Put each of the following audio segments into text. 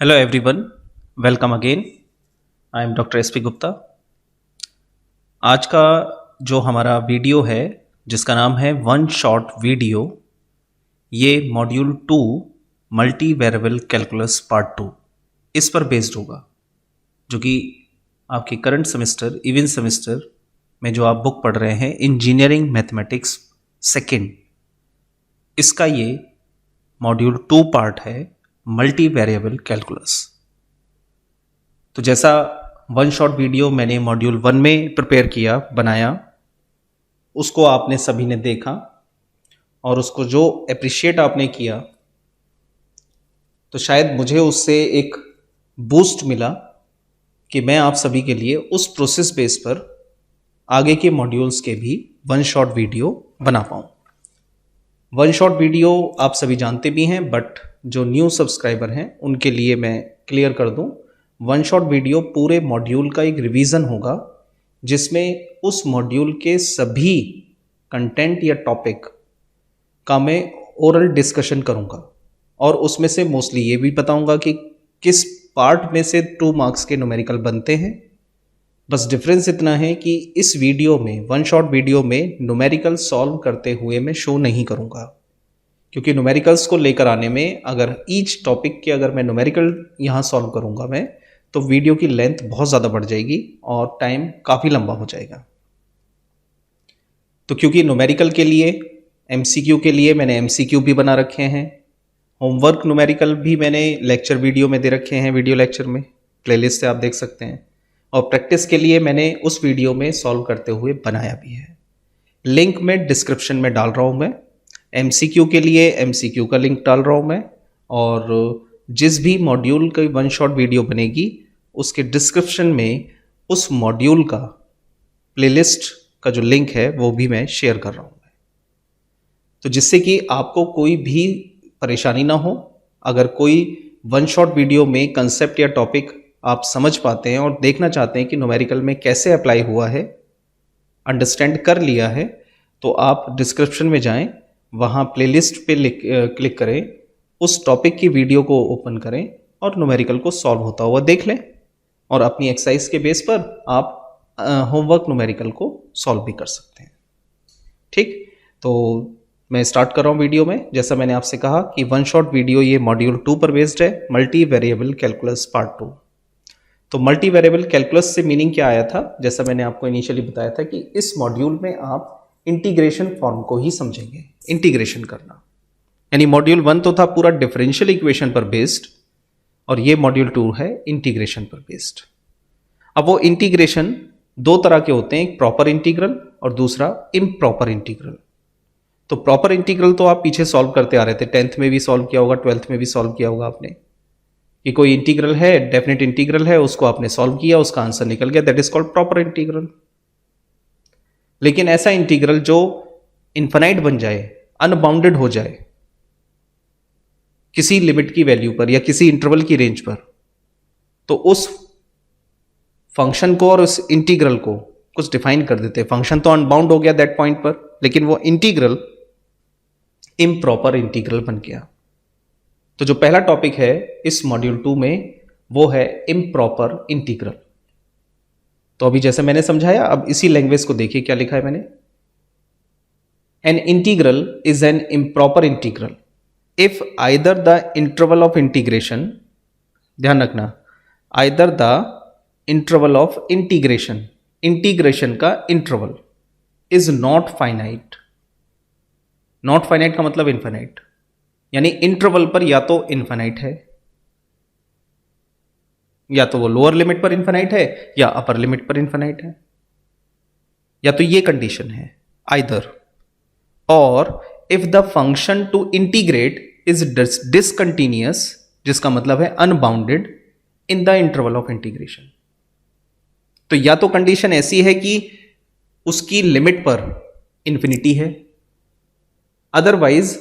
Hello everyone, welcome again. I am doctor S P Gupta. आज का जो हमारा वीडियो है जिसका नाम है वन शॉट वीडियो, ये module 2 multi variable calculus part 2 इस पर बेस्ड होगा, जो कि आपके करंट सेमेस्टर इवन सेमेस्टर में जो आप बुक पढ़ रहे हैं इंजीनियरिंग मैथमेटिक्स सेकेंड, इसका ये मॉड्यूल 2 पार्ट है मल्टी वेरिएबल कैलकुलस। तो जैसा वन शॉट वीडियो मैंने मॉड्यूल 1 में प्रिपेयर किया, बनाया, उसको आपने सभी ने देखा और उसको जो अप्रिशिएट आपने किया, तो शायद मुझे उससे एक बूस्ट मिला कि मैं आप सभी के लिए उस प्रोसेस बेस पर आगे के मॉड्यूल्स के भी वन शॉट वीडियो बना पाऊँ। वन शॉट वीडियो आप सभी जानते भी हैं, बट जो न्यू सब्सक्राइबर हैं उनके लिए मैं क्लियर कर दूं, वन शॉट वीडियो पूरे मॉड्यूल का एक रिवीजन होगा, जिसमें उस मॉड्यूल के सभी कंटेंट या टॉपिक का मैं ओरल डिस्कशन करूंगा और उसमें से मोस्टली ये भी बताऊंगा कि किस पार्ट में से 2 मार्क्स के न्यूमेरिकल बनते हैं। बस डिफरेंस इतना है कि इस वीडियो में, वन शॉट वीडियो में, न्यूमेरिकल सॉल्व करते हुए मैं शो नहीं करूंगा, क्योंकि न्यूमेरिकल्स को लेकर आने में अगर ईच टॉपिक के अगर मैं न्यूमेरिकल यहाँ सॉल्व करूंगा मैं, तो वीडियो की लेंथ बहुत ज़्यादा बढ़ जाएगी और टाइम काफ़ी लंबा हो जाएगा। तो क्योंकि न्यूमेरिकल के लिए, एमसीक्यू के लिए मैंने एमसीक्यू भी बना रखे हैं, होमवर्क न्यूमेरिकल भी मैंने लेक्चर वीडियो में दे रखे हैं, वीडियो लेक्चर में प्लेलिस्ट से आप देख सकते हैं, और प्रैक्टिस के लिए मैंने उस वीडियो में सॉल्व करते हुए बनाया भी है। लिंक में डिस्क्रिप्शन में डाल रहा हूँ मैं। एमसीक्यू के लिए एमसीक्यू का लिंक डाल रहा हूँ मैं, और जिस भी मॉड्यूल की वन शॉट वीडियो बनेगी उसके डिस्क्रिप्शन में उस मॉड्यूल का प्लेलिस्ट का जो लिंक है वो भी मैं शेयर कर रहा हूँ। तो जिससे कि आपको कोई भी परेशानी ना हो। अगर कोई वन शॉट वीडियो में कंसेप्ट या टॉपिक आप समझ पाते हैं और देखना चाहते हैं कि न्यूमेरिकल में कैसे अप्लाई हुआ है, अंडरस्टैंड कर लिया है, तो आप डिस्क्रिप्शन में जाएं, वहाँ प्लेलिस्ट पे क्लिक करें, उस टॉपिक की वीडियो को ओपन करें और न्यूमेरिकल को सॉल्व होता हुआ देख लें, और अपनी एक्सरसाइज के बेस पर आप होमवर्क न्यूमेरिकल को सॉल्व भी कर सकते हैं। ठीक, तो मैं स्टार्ट कर रहा हूँ वीडियो में। जैसा मैंने आपसे कहा कि वन शॉट वीडियो ये मॉड्यूल 2 पर बेस्ड है, मल्टी वेरिएबल कैलकुलस पार्ट 2। तो मल्टी वेरिएबल कैलकुलस से मीनिंग क्या आया था, जैसा मैंने आपको इनिशियली बताया था कि इस मॉड्यूल में आप इंटीग्रेशन फॉर्म को ही समझेंगे, इंटीग्रेशन करना। यानी मॉड्यूल 1 तो था पूरा डिफरेंशियल इक्वेशन पर बेस्ड, और ये मॉड्यूल 2 है इंटीग्रेशन पर बेस्ड। अब वो इंटीग्रेशन 2 तरह के होते हैं, एक प्रॉपर इंटीग्रल और दूसरा इम्प्रॉपर इंटीग्रल। तो प्रॉपर इंटीग्रल तो आप पीछे सॉल्व करते आ रहे थे, 10th में भी सॉल्व किया होगा, 12th में भी सॉल्व किया होगा आपने, कि कोई इंटीग्रल है, डेफिनेट इंटीग्रल है, उसको आपने सॉल्व किया, उसका आंसर निकल गया, that is called proper integral. लेकिन ऐसा इंटीग्रल जो इनफाइनाइट बन जाए, अनबाउंडेड हो जाए किसी लिमिट की वैल्यू पर या किसी इंटरवल की रेंज पर, तो उस फंक्शन को और उस इंटीग्रल को कुछ डिफाइन कर देते हैं। फंक्शन तो अनबाउंड हो गया दैट पॉइंट पर, लेकिन वो इंटीग्रल इम्प्रॉपर इंटीग्रल बन गया। तो जो पहला टॉपिक है इस मॉड्यूल 2 में वो है इम्प्रॉपर इंटीग्रल। तो अभी जैसे मैंने समझाया, अब इसी लैंग्वेज को देखिए क्या लिखा है मैंने। An integral is an improper integral if either the interval of integration, ध्यान रखना, either the interval of integration, integration का interval, is not finite. Not finite का मतलब इनफाइनाइट, यानी इंटरवल पर या तो इनफाइनाइट है, या तो वो लोअर लिमिट पर इनफाइनाइट है या अपर लिमिट पर इनफाइनाइट है, या तो ये कंडीशन है आइदर। और if the function to integrate is discontinuous, जिसका मतलब है unbounded in the interval of integration. तो या तो कंडीशन ऐसी है कि उसकी लिमिट पर इंफिनिटी है, अदरवाइज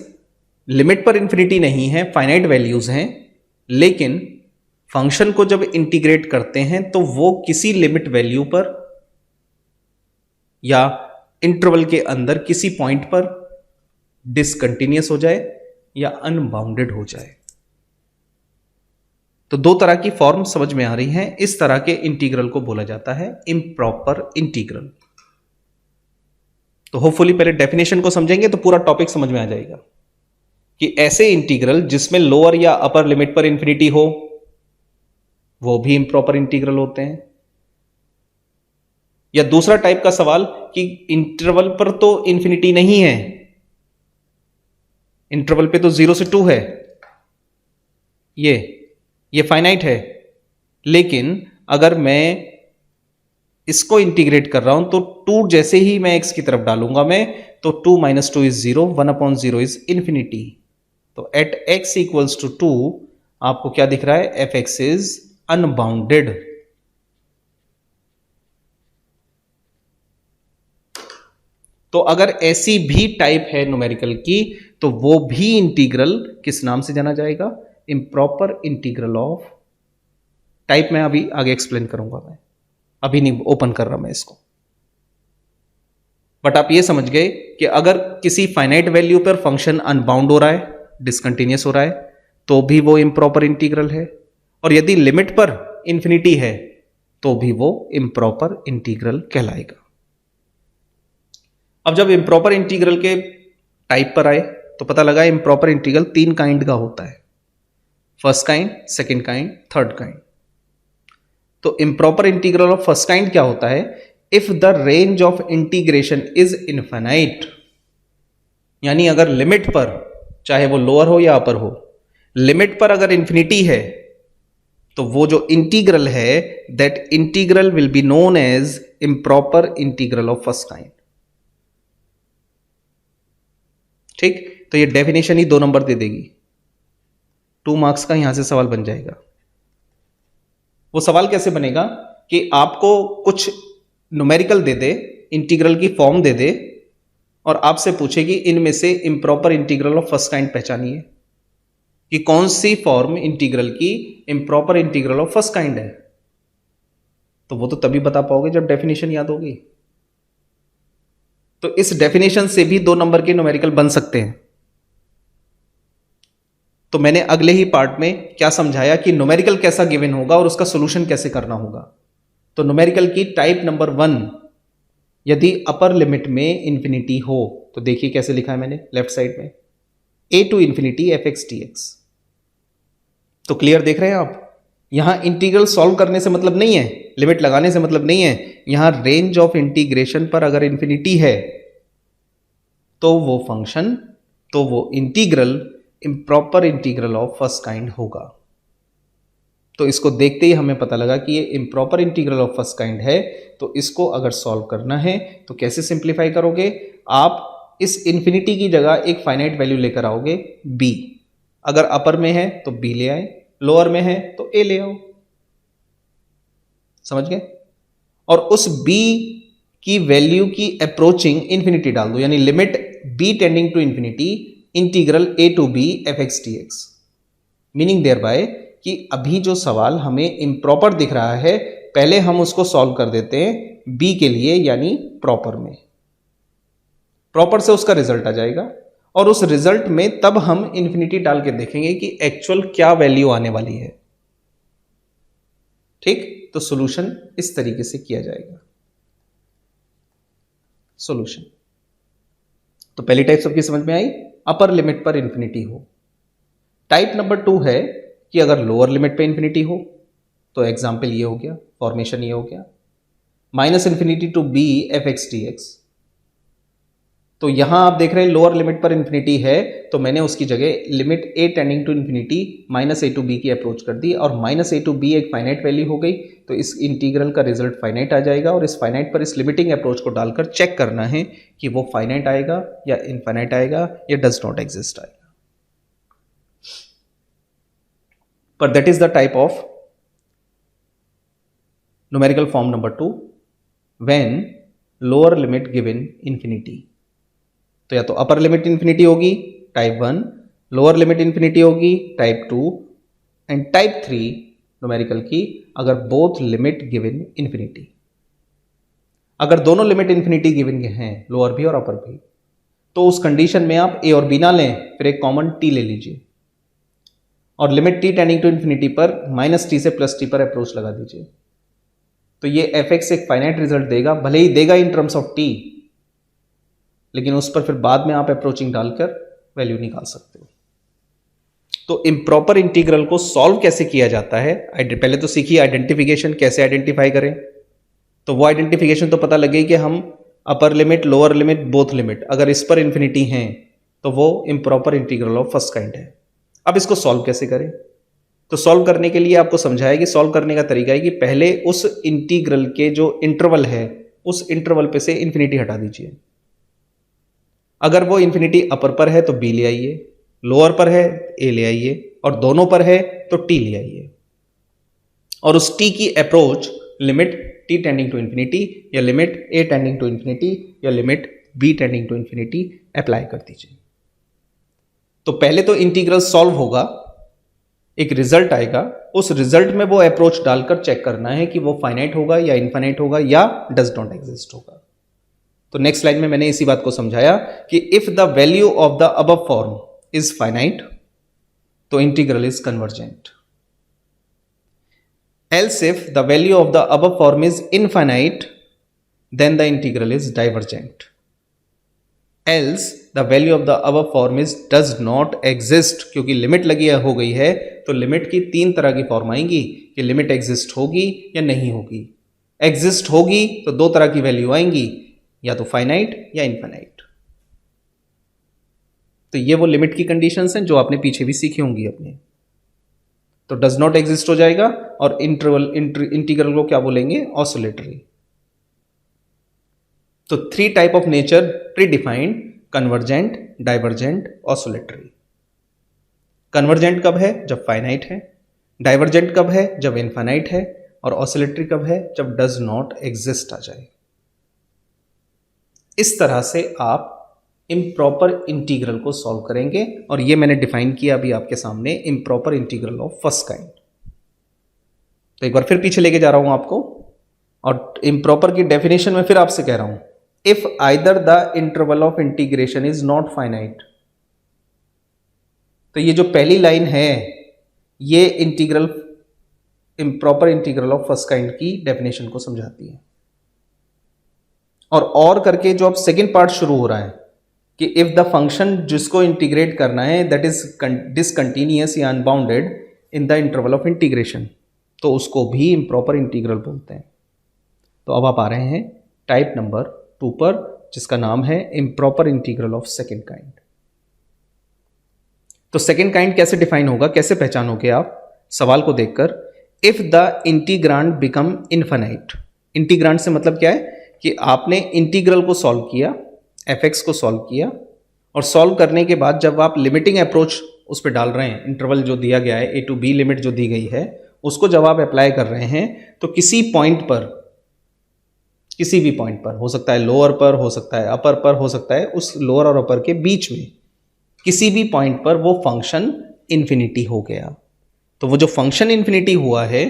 लिमिट पर इंफिनिटी नहीं है, फाइनाइट वैल्यूज हैं, लेकिन फंक्शन को जब इंटीग्रेट करते हैं तो वो किसी लिमिट वैल्यू पर या इंटरवल के अंदर किसी पॉइंट पर डिसकंटिन्यूअस हो जाए या अनबाउंडेड हो जाए। तो दो तरह की फॉर्म समझ में आ रही हैं। इस तरह के इंटीग्रल को बोला जाता है इम्प्रॉपर इंटीग्रल। तो होपफुली पहले डेफिनेशन को समझेंगे तो पूरा टॉपिक समझ में आ जाएगा कि ऐसे इंटीग्रल जिसमें लोअर या अपर लिमिट पर इंफिनिटी हो वो भी इम्प्रॉपर इंटीग्रल होते हैं। या दूसरा टाइप का सवाल कि इंटरवल पर तो इंफिनिटी नहीं है, इंटरवल पे तो 0 से 2 है, ये फाइनाइट है, लेकिन अगर मैं इसको इंटीग्रेट कर रहा हूं तो 2 जैसे ही मैं x की तरफ डालूंगा मैं तो 2 माइनस 2 इज 0, 1/0 इज इंफिनिटी। तो एट x इक्वल्स टू 2 आपको क्या दिख रहा है, f(x) इज अनबाउंडेड। तो अगर ऐसी भी टाइप है न्यूमेरिकल की तो वो भी इंटीग्रल किस नाम से जाना जाएगा, इम्प्रॉपर इंटीग्रल ऑफ। टाइप में अभी आगे एक्सप्लेन करूंगा, मैं अभी नहीं ओपन कर रहा मैं इसको। बट आप ये समझ गए कि अगर किसी फाइनाइट वैल्यू पर फंक्शन अनबाउंड हो रहा है, डिसकंटिन्यूअस हो रहा है, तो भी वो इम्प्रॉपर इंटीग्रल है, और यदि लिमिट पर इंफिनिटी है तो भी वो इम्प्रॉपर इंटीग्रल कहलाएगा। अब जब इम्प्रॉपर इंटीग्रल के टाइप पर आए तो पता लगा इम्प्रॉपर इंटीग्रल 3 काइंड का होता है, first kind, second kind, third kind. तो improper integral of first kind क्या होता है, if the range of integration is infinite, यानी अगर लिमिट पर, चाहे वो लोअर हो या अपर हो, लिमिट पर अगर इंफिनिटी है तो वो जो इंटीग्रल है that integral will be known as improper integral of first kind. ठीक, तो ये डेफिनेशन ही 2 नंबर दे देगी, 2 मार्क्स का यहां से सवाल बन जाएगा। वो सवाल कैसे बनेगा कि आपको कुछ न्यूमेरिकल दे दे, इंटीग्रल की फॉर्म दे दे, और आपसे पूछे कि इनमें से improper integral of first kind पहचानिए, कि कौन सी फॉर्म इंटीग्रल की improper integral of first kind है। तो वो तो तभी बता पाओगे जब डेफिनेशन याद होगी। तो इस डेफिनेशन से भी 2 नंबर के न्यूमेरिकल बन सकते हैं। तो मैंने अगले ही पार्ट में क्या समझाया कि न्यूमेरिकल कैसा गिवन होगा और उसका सॉल्यूशन कैसे करना होगा। तो न्यूमेरिकल की टाइप नंबर 1, यदि अपर लिमिट में इंफिनिटी हो तो देखिए कैसे लिखा है मैंने लेफ्ट साइड में, a to infinity f(x) dx। तो क्लियर देख रहे हैं आप, यहां इंटीग्रल सॉल्व करने से मतलब नहीं है, लिमिट लगाने से मतलब नहीं है, यहां रेंज ऑफ इंटीग्रेशन पर अगर इंफिनिटी है तो वो फंक्शन, तो वो integral improper integral of first kind होगा। तो इसको देखते ही हमें पता लगा कि ये improper integral of first kind है। तो इसको अगर सॉल्व करना है तो कैसे सिंप्लीफाई करोगे, आप इस इंफिनिटी की जगह एक फाइनाइट वैल्यू लेकर आओगे b। अगर अपर में है तो b ले आए, लोअर में है तो a ले आओ। समझ गए? और उस b की वैल्यू की अप्रोचिंग इंफिनिटी डाल दो, यानी limit b tending to infinity integral a to b f(x) dx। Meaning thereby कि अभी जो सवाल हमें इम्प्रॉपर दिख रहा है, पहले हम उसको सॉल्व कर देते हैं b के लिए, यानी प्रॉपर में। प्रॉपर से उसका रिजल्ट आ जाएगा, और उस रिजल्ट में तब हम इंफिनिटी डाल के देखेंगे कि एक्चुअल क्या वैल्यू आने वाली है। ठीक, तो सॉल्यूशन इस तरीके से किया जाएगा। सॉल्यूशन तो पहली टाइप सबकी समझ में आई, अपर लिमिट पर इंफिनिटी हो। टाइप नंबर 2 है कि अगर लोअर लिमिट पे इंफिनिटी हो, तो एग्जाम्पल ये हो गया, फॉर्मेशन ये हो गया, minus infinity to b f(x) dx। तो यहां आप देख रहे हैं लोअर लिमिट पर इंफिनिटी है, तो मैंने उसकी जगह limit a tending to infinity minus a to b की अप्रोच कर दी, और माइनस a टू b एक फाइनाइट वैल्यू हो गई। तो इस इंटीग्रल का रिजल्ट फाइनाइट आ जाएगा, और इस फाइनाइट पर इस लिमिटिंग अप्रोच को डालकर चेक करना है कि वो फाइनाइट आएगा या इनफाइनाइट आएगा या डज नॉट एग्जिस्ट आएगा। पर that is the type of numerical form number 2 when lower limit given infinity. तो या तो अपर लिमिट इंफिनिटी होगी टाइप 1, लोअर लिमिट इंफिनिटी होगी टाइप 2, एंड टाइप 3 न्यूमेरिकल की अगर बोथ लिमिट गिवन इंफिनिटी। अगर दोनों लिमिट इंफिनिटी गिवन हैं, लोअर भी और अपर भी, तो उस कंडीशन में आप a और b ना लें, फिर एक कॉमन t ले लीजिए। और limit t tending to infinity पर -t से +t पर अप्रोच लगा दीजिए। तो ये f(x) एक फाइनाइट रिजल्ट देगा, भले ही देगा इन टर्म्स ऑफ t, लेकिन उस पर फिर बाद में आप अप्रोचिंग डालकर वैल्यू निकाल सकते हो। तो इम्प्रॉपर इंटीग्रल को सॉल्व कैसे किया जाता है, पहले तो सीखिए आइडेंटिफिकेशन, कैसे आइडेंटिफाई करें। तो वो आइडेंटिफिकेशन तो पता लगे कि हम upper limit, lower limit, both limit अगर इस पर इन्फिनिटी हैं तो वो improper integral of first kind है। अब इसको सॉल्व कैसे करें? तो सॉल्व करने के लिए आपको समझाया कि सॉल्व करने का तरीका है कि पहले उस इंटीग्रल के जो इंटरवल है उस इंटरवल पे से इन्फिनिटी हटा दीजिए। अगर वो इन्फिनिटी अपर पर है तो b ले आइए, लोअर पर है a ले आइए, और दोनों पर है तो t ले आइए, और उस t की approach limit t tending to infinity या limit a tending to infinity या limit b tending to infinity apply कर दीजिए। तो पहले तो इंटीग्रल सॉल्व होगा, एक रिजल्ट आएगा, उस रिजल्ट में वो अप्रोच डालकर चेक करना है कि वो फाइनाइट होगा या इनफाइनाइट होगा या डज नॉट एग्जिस्ट होगा। तो नेक्स्ट लाइन में मैंने इसी बात को समझाया कि if the value of the above form is finite तो integral is convergent, else if the value of the above form is infinite then the integral is divergent, else the value of the above form is does not exist, क्योंकि limit लगी हो गई है तो limit की तीन तरह की फॉर्म आएंगी कि लिमिट एग्जिस्ट होगी या नहीं होगी। एग्जिस्ट होगी तो दो तरह की वैल्यू आएंगी, या तो फाइनाइट या इनफाइनाइट। तो ये वो लिमिट की कंडीशंस हैं जो आपने पीछे भी सीखी होंगी अपने। तो डज नॉट एग्जिस्ट हो जाएगा, और इंटीग्रल को क्या बोलेंगे? ऑसिलेटरी। तो three type of nature pre defined: convergent, divergent, oscillatory. Convergent कब है? जब फाइनाइट है। डाइवर्जेंट कब है? जब इनफाइनाइट है। और ऑसिलेटरी कब है? जब डज नॉट एग्जिस्ट आ जाए। इस तरह से आप इम्प्रॉपर इंटीग्रल को सॉल्व करेंगे, और ये मैंने डिफाइन किया अभी आपके सामने, improper integral of first kind. तो एक बार फिर पीछे लेके जा रहा हूं आपको, और इम्प्रॉपर की डेफिनेशन में फिर आपसे कह रहा हूं, if either the interval of integration is not finite. तो ये जो पहली लाइन है ये integral, improper integral of first kind की डेफिनेशन को समझाती है। और करके जो अब सेकेंड पार्ट शुरू हो रहा है कि इफ द फंक्शन जिसको इंटीग्रेट करना है दैट इज डिसकंटिन्यूअस या unbounded in the interval of integration, तो उसको भी इम्प्रॉपर इंटीग्रल बोलते हैं। तो अब आप आ रहे हैं टाइप नंबर 2 पर, जिसका नाम है improper integral of second kind. तो सेकेंड काइंड कैसे डिफाइन होगा, कैसे पहचानोगे आप? सवाल को देखकर, if the integrand become infinite. Integrand से मतलब क्या है कि आपने इंटीग्रल को सॉल्व किया, fx को सॉल्व किया, और सॉल्व करने के बाद जब आप लिमिटिंग अप्रोच उस पर डाल रहे हैं, इंटरवल जो दिया गया है a to b लिमिट जो दी गई है उसको जब आप अप्लाई कर रहे हैं, तो किसी पॉइंट पर, किसी भी पॉइंट पर, हो सकता है लोअर पर, हो सकता है अपर पर, हो सकता है उस लोअर और अपर के बीच में, किसी भी पॉइंट पर वो फंक्शन इन्फिनिटी हो गया। तो वो जो फंक्शन इन्फिनिटी हुआ है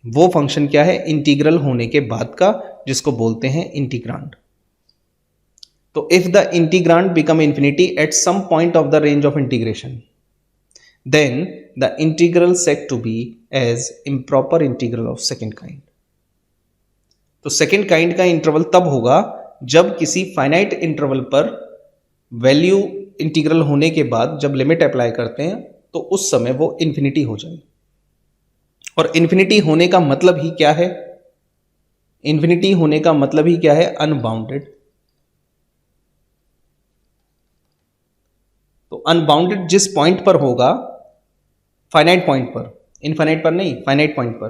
वो फंक्शन क्या है? इंटीग्रल होने के बाद का, जिसको बोलते हैं इंटीग्रांड। तो if the integrand become infinity at some point of the range of integration then the integral set to be as improper integral of second kind. तो सेकेंड काइंड का इंटरवल तब होगा जब किसी फाइनाइट इंटरवल पर value integral होने के बाद जब लिमिट अप्लाई करते हैं तो उस समय वो इन्फिनिटी हो जाए। और इन्फिनिटी होने का मतलब ही क्या है? इन्फिनिटी होने का मतलब ही क्या है? अनबाउंडेड। तो अनबाउंडेड जिस पॉइंट पर होगा, फाइनाइट पॉइंट पर, इनफाइनाइट पर नहीं, फाइनाइट पॉइंट पर,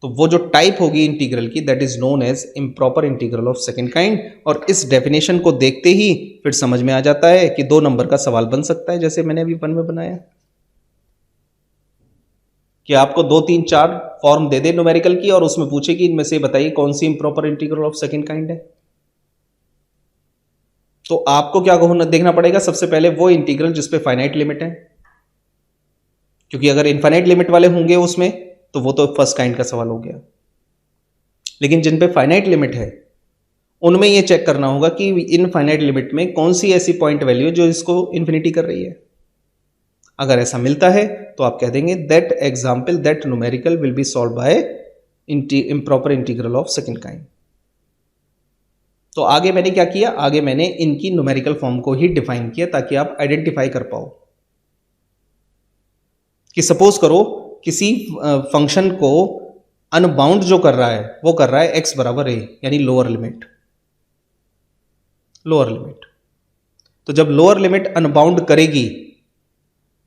तो वो जो टाइप होगी इंटीग्रल की that is known as improper integral of second kind. और इस डेफिनेशन को देखते ही फिर समझ में आ जाता है कि 2 नंबर का सवाल बन सकता है, जैसे मैंने अभी 1 में बनाया कि आपको 2, 3, 4 फॉर्म दे दे न्यूमेरिकल की और उसमें पूछे कि इनमें से बताइए कौन सी improper integral of second kind है। तो आपको क्या देखना पड़ेगा? सबसे पहले वो इंटीग्रल जिसपे फाइनाइट लिमिट है, क्योंकि अगर इनफाइनाइट लिमिट वाले होंगे उसमें तो वो तो फर्स्ट काइंड का सवाल हो गया। लेकिन जिन पे फाइनाइट लिमिट है उनमें ये चेक करना होगा कि इनफाइनाइट लिमिट में कौन सी ऐसी पॉइंट वैल्यू जो इसको इन्फिनिटी कर रही है। अगर ऐसा मिलता है तो आप कह देंगे that example that numerical will be solve by improper integral of second kind. तो आगे मैंने क्या किया, आगे मैंने इनकी न्यूमेरिकल फॉर्म को ही डिफाइन किया ताकि आप आइडेंटिफाई कर पाओ कि सपोज करो किसी फंक्शन को अनबाउंड जो कर रहा है वो कर रहा है x बराबर a, यानी लोअर लिमिट। तो जब लोअर लिमिट अनबाउंड करेगी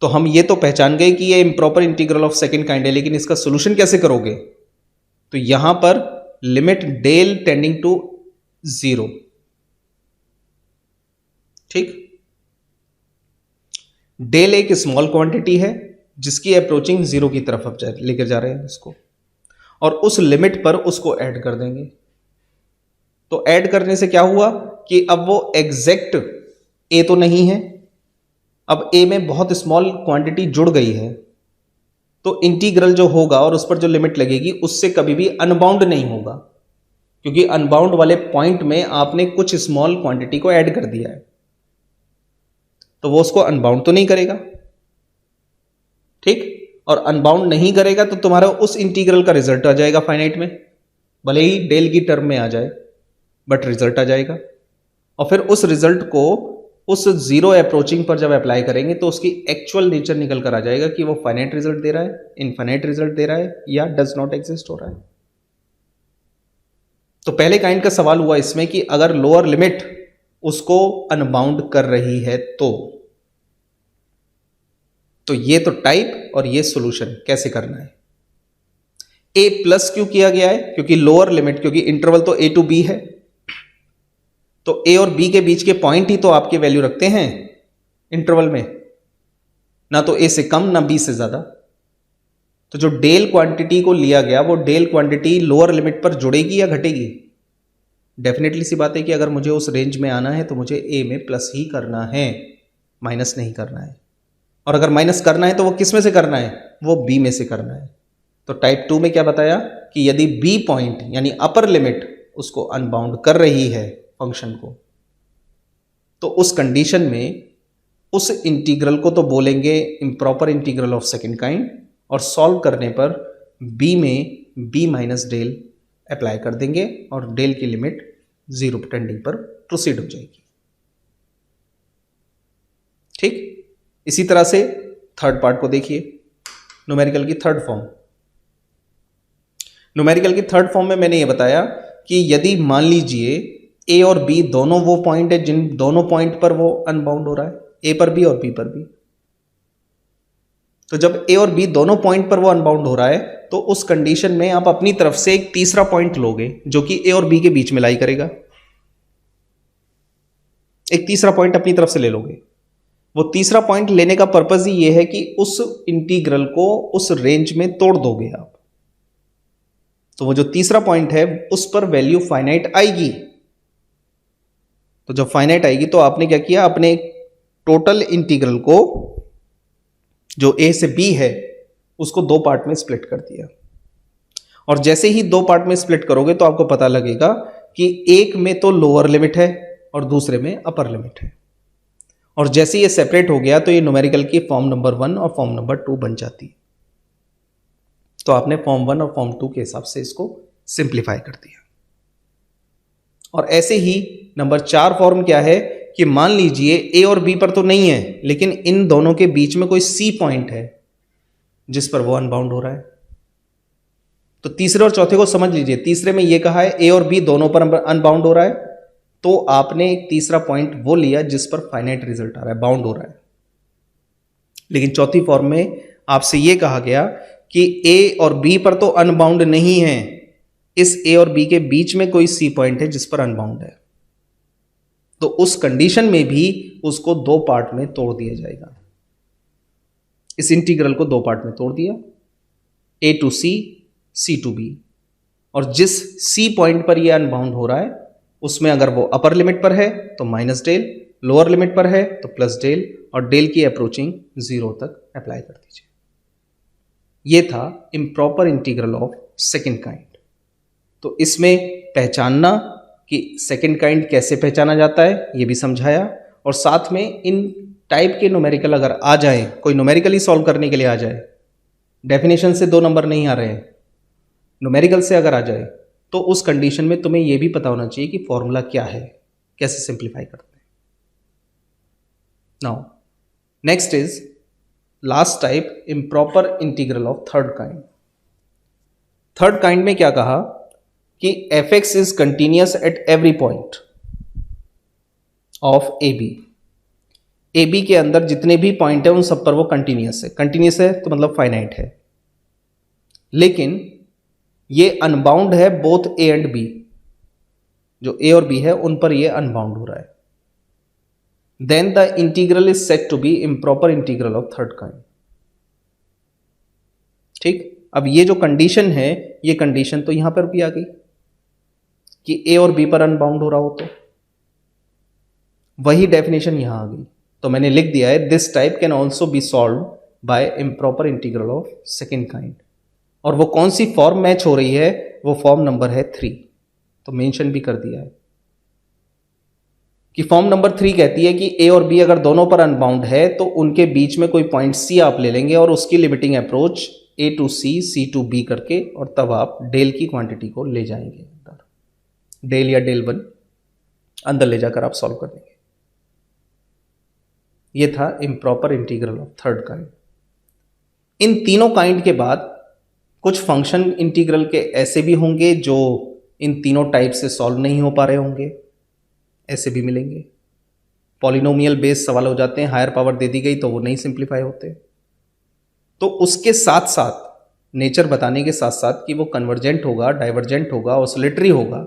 तो हम ये तो पहचान गए कि ये improper integral of second kind है, लेकिन इसका सोल्यूशन कैसे करोगे? तो यहां पर लिमिट डेल टेंडिंग टू 0, ठीक। डेल एक स्मॉल क्वांटिटी है जिसकी अप्रोचिंग 0 की तरफ अब लेकर जा रहे हैं उसको, और उस लिमिट पर उसको ऐड कर देंगे। तो ऐड करने से क्या हुआ कि अब वो एग्जैक्ट a तो नहीं है, अब a में बहुत स्मॉल क्वांटिटी जुड़ गई है, तो इंटीग्रल जो होगा और उस पर जो लिमिट लगेगी उससे कभी भी अनबाउंड नहीं होगा, क्योंकि अनबाउंड वाले पॉइंट में आपने कुछ स्मॉल क्वांटिटी को ऐड कर दिया है, तो वो उसको अनबाउंड तो नहीं करेगा, ठीक। और अनबाउंड नहीं करेगा तो तुम्हारा उस इंटीग्रल का रिजल्ट आ जाएगा फाइनाइट में, भले ही डेल की टर्म में आ जाए बट रिजल्ट आ जाएगा। और फिर उस रिजल्ट को उस 0 अप्रोचिंग पर जब अप्लाई करेंगे तो उसकी एक्चुअल नेचर निकल कर आ जाएगा कि वो फाइनाइट रिजल्ट दे रहा है, इनफाइनाइट रिजल्ट दे रहा है, या डज नॉट एग्जिस्ट हो रहा है। तो पहले काइंड का सवाल हुआ इसमें कि अगर लोअर लिमिट उसको अनबाउंड कर रही है तो ये तो टाइप और ये सॉल्यूशन कैसे करना है। a प्लस क्यों किया गया है? क्योंकि लोअर लिमिट, क्योंकि इंटरवल तो a टू b है, तो a और b के बीच के पॉइंट ही तो आपके वैल्यू रखते हैं इंटरवल में, ना तो a से कम ना b से ज्यादा। तो जो डेल क्वांटिटी को लिया गया वो डेल क्वांटिटी लोअर लिमिट पर जुड़ेगी या घटेगी? डेफिनेटली सी बात है कि अगर मुझे उस रेंज में आना है तो मुझे a में प्लस ही करना है, माइनस नहीं करना है। और अगर माइनस करना है तो वो किस में से करना है? वो b में से करना है। तो टाइप 2 में क्या बताया कि यदि b पॉइंट यानी अपर लिमिट उसको अनबाउंड कर रही है फंक्शन को, तो उस कंडीशन में उस इंटीग्रल को तो बोलेंगे improper integral of second kind, और सॉल्व करने पर b में b माइनस डेल अप्लाई कर देंगे और डेल की लिमिट 0 टेंडिंग पर प्रोसीड हो जाएगी, ठीक। इसी तरह से थर्ड पार्ट को देखिए, न्यूमेरिकल की थर्ड फॉर्म। न्यूमेरिकल की थर्ड फॉर्म में मैंने ये बताया कि यदि मान लीजिए a और b दोनों वो पॉइंट है जिन दोनों पॉइंट पर वो अनबाउंड हो रहा है, a पर भी और b पर भी, तो जब a और b दोनों पॉइंट पर वो अनबाउंड हो रहा है तो उस कंडीशन में आप अपनी तरफ से एक तीसरा पॉइंट लोगे जो कि a और b के बीच में लाई करेगा। एक तीसरा पॉइंट अपनी तरफ से ले लोगे। वो तीसरा पॉइंट लेने का पर्पज ही ये है कि उस इंटीग्रल को उस रेंज में तोड़ दोगे आप, तो वो जो तीसरा पॉइंट है उस पर वैल्यू फाइनाइट आएगी। तो जब फाइनाइट आएगी तो आपने क्या किया, अपने टोटल इंटीग्रल को जो a से b है उसको 2 पार्ट में स्प्लिट कर दिया, और जैसे ही 2 पार्ट में स्प्लिट करोगे तो आपको पता लगेगा कि एक में तो लोअर लिमिट है और दूसरे में अपर लिमिट है, और जैसे ये सेपरेट हो गया तो ये न्यूमेरिकल की फॉर्म नंबर 1 और फॉर्म नंबर 2 बन जाती है। तो आपने फॉर्म 1 और फॉर्म 2 के हिसाब से इसको सिंप्लीफाई कर दिया। और ऐसे ही नंबर 4 फॉर्म क्या है कि मान लीजिए a और b पर तो नहीं है, लेकिन इन दोनों के बीच में कोई c पॉइंट है जिस पर वो अनबाउंड हो रहा है। तो तीसरे और चौथे को समझ लीजिए। तीसरे में ये कहा है a और b दोनों पर अनबाउंड हो रहा है, तो आपने एक तीसरा पॉइंट वो लिया जिस पर फाइनाइट रिजल्ट आ रहा है, बाउंड हो रहा है। लेकिन चौथी फॉर्म में आपसे ये कहा गया कि a और b पर तो अनबाउंड नहीं है, इस a और b के बीच में कोई c पॉइंट है जिस पर अनबाउंड है, तो उस कंडीशन में भी उसको 2 पार्ट में तोड़ दिया जाएगा। इस इंटीग्रल को 2 पार्ट में तोड़ दिया, a to c, c to b, और जिस c पॉइंट पर यह अनबाउंड हो रहा है उसमें अगर वो अपर लिमिट पर है तो माइनस डेल, लोअर लिमिट पर है तो प्लस डेल, और डेल की अप्रोचिंग 0 तक अप्लाई कर दीजिए। ये था improper integral of second kind. तो इसमें पहचानना कि सेकेंड काइंड कैसे पहचाना जाता है ये भी समझाया, और साथ में इन टाइप के न्यूमेरिकल अगर आ जाए, कोई न्यूमेरिकली सॉल्व करने के लिए आ जाए, डेफिनेशन से 2 नंबर नहीं आ रहे हैं, न्यूमेरिकल से अगर आ जाए, तो उस कंडीशन में तुम्हें यह भी पता होना चाहिए कि फॉर्मूला क्या है, कैसे सिंप्लीफाई करते हैं। Now next is last type, improper integral of third kind. Third kind में क्या कहा कि f x is continuous at every point of a b. A b के अंदर जितने भी पॉइंट है उन सब पर वो कंटिन्यूअस है। कंटिन्यूअस है तो मतलब फाइनाइट है, लेकिन ये अनबाउंड है बोथ ए एंड बी। जो ए और बी है उन पर ये अनबाउंड हो रहा है। Then the integral is set to be improper integral of third kind. ठीक, अब ये जो कंडीशन है, ये कंडीशन तो यहां पर भी आ गई कि ए और बी पर अनबाउंड हो रहा हो, तो वही डेफिनेशन यहां आ गई। तो मैंने लिख दिया है this type can also be solve by improper integral of second kind. और वो कौन सी फॉर्म मैच हो रही है, वो फॉर्म नंबर है 3। तो मेंशन भी कर दिया है कि फॉर्म नंबर 3 कहती है कि ए और बी अगर दोनों पर अनबाउंड है तो उनके बीच में कोई पॉइंट सी आप ले लेंगे और उसकी limiting approach a to c, c to b करके, और तब आप डेल की क्वांटिटी को ले जाएंगे अंदर, डेल या डेल 1 अंदर ले जाकर आप सॉल्व कर देंगे। ये था improper integral of third kind. इन तीनों काइंड के बाद कुछ फंक्शन इंटीग्रल के ऐसे भी होंगे जो इन तीनों टाइप से सॉल्व नहीं हो पा रहे होंगे, ऐसे भी मिलेंगे। पॉलिनोमियल बेस्ड सवाल हो जाते हैं, हायर पावर दे दी गई तो वो नहीं सिंप्लीफाई होते। तो उसके साथ साथ नेचर बताने के साथ साथ कि वो कन्वर्जेंट होगा, डाइवर्जेंट होगा, ऑसिलेटरी होगा,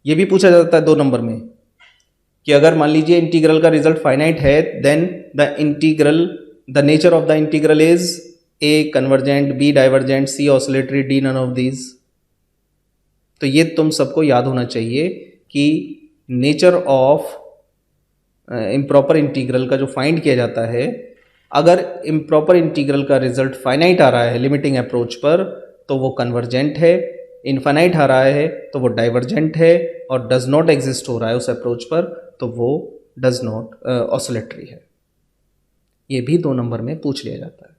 ये भी पूछा जाता है 2 नंबर में कि अगर मान लीजिए इंटीग्रल का रिजल्ट फाइनाइट है, then the nature of the integral is a convergent, b divergent, c oscillatory, d none of these. तो ये तुम सबको याद होना चाहिए कि नेचर ऑफ इम्प्रॉपर इंटीग्रल का जो फाइंड किया जाता है, अगर इम्प्रॉपर इंटीग्रल का रिजल्ट फाइनाइट आ रहा है लिमिटिंग अप्रोच पर, तो वो कन्वर्जेंट है, इनफाइनाइट आ रहा है तो वो डाइवर्जेंट है, और डज नॉट एग्जिस्ट हो रहा है उस अप्रोच पर तो वो डज नॉट ऑसिलेटरी है। ये भी 2 नंबर में पूछ लिया जाता है।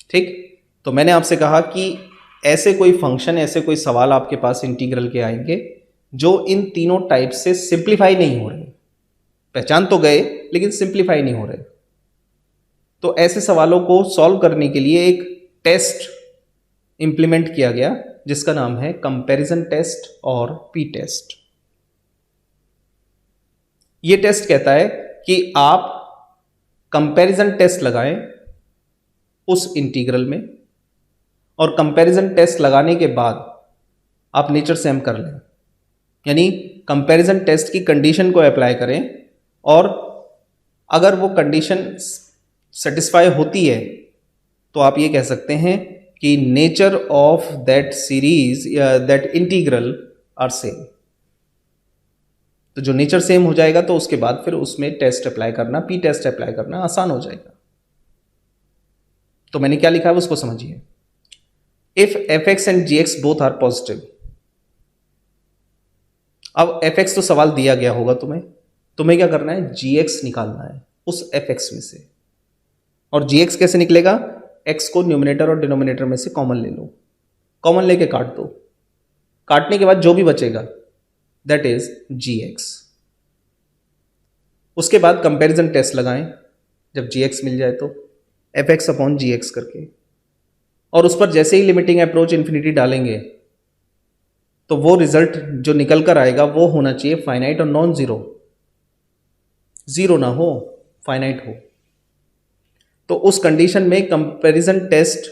ठीक, तो मैंने आपसे कहा कि ऐसे कोई फंक्शन, ऐसे कोई सवाल आपके पास इंटीग्रल के आएंगे जो इन तीनों टाइप से सिंप्लीफाई नहीं हो रहे, पहचान तो गए लेकिन सिंप्लीफाई नहीं हो रहे। तो ऐसे सवालों को सॉल्व करने के लिए एक टेस्ट इंप्लीमेंट किया गया जिसका नाम है कंपैरिजन टेस्ट और पी टेस्ट। ये टेस्ट कहता है कि आप कंपैरिजन टेस्ट लगाएं उस इंटीग्रल में, और कंपैरिजन टेस्ट लगाने के बाद आप नेचर सेम कर लें, यानी कंपैरिजन टेस्ट की कंडीशन को अप्लाई करें, और अगर वो कंडीशन सेटिस्फाई होती है तो आप ये कह सकते हैं कि नेचर ऑफ दैट सीरीज या दैट इंटीग्रल आर सेम। तो जो नेचर सेम हो जाएगा तो उसके बाद फिर उसमें टेस्ट अप्लाई करना, पी टेस्ट अप्लाई करना आसान हो जाएगा। तो मैंने क्या लिखा है उसको समझिए। If f x and g x both are positive. अब एफ एक्स तो सवाल दिया गया होगा तुम्हें क्या करना है, जी एक्स निकालना है उस एफ एक्स में से। और जी एक्स कैसे निकलेगा, एक्स को न्यूमिनेटर और डिनोमिनेटर में से कॉमन ले लो, कॉमन लेके काट दो, काटने के बाद जो भी बचेगा दैट इज जी एक्स। उसके बाद कंपैरिजन टेस्ट लगाएं, जब जी एक्स मिल जाए तो एफ एक्स अपॉन जी एक्स करके, और उस पर जैसे ही लिमिटिंग अप्रोच इन्फिनिटी डालेंगे तो वो रिजल्ट जो निकल कर आएगा वो होना चाहिए फाइनाइट और नॉन जीरो, जीरो ना हो, फाइनाइट हो। तो उस कंडीशन में कंपैरिजन टेस्ट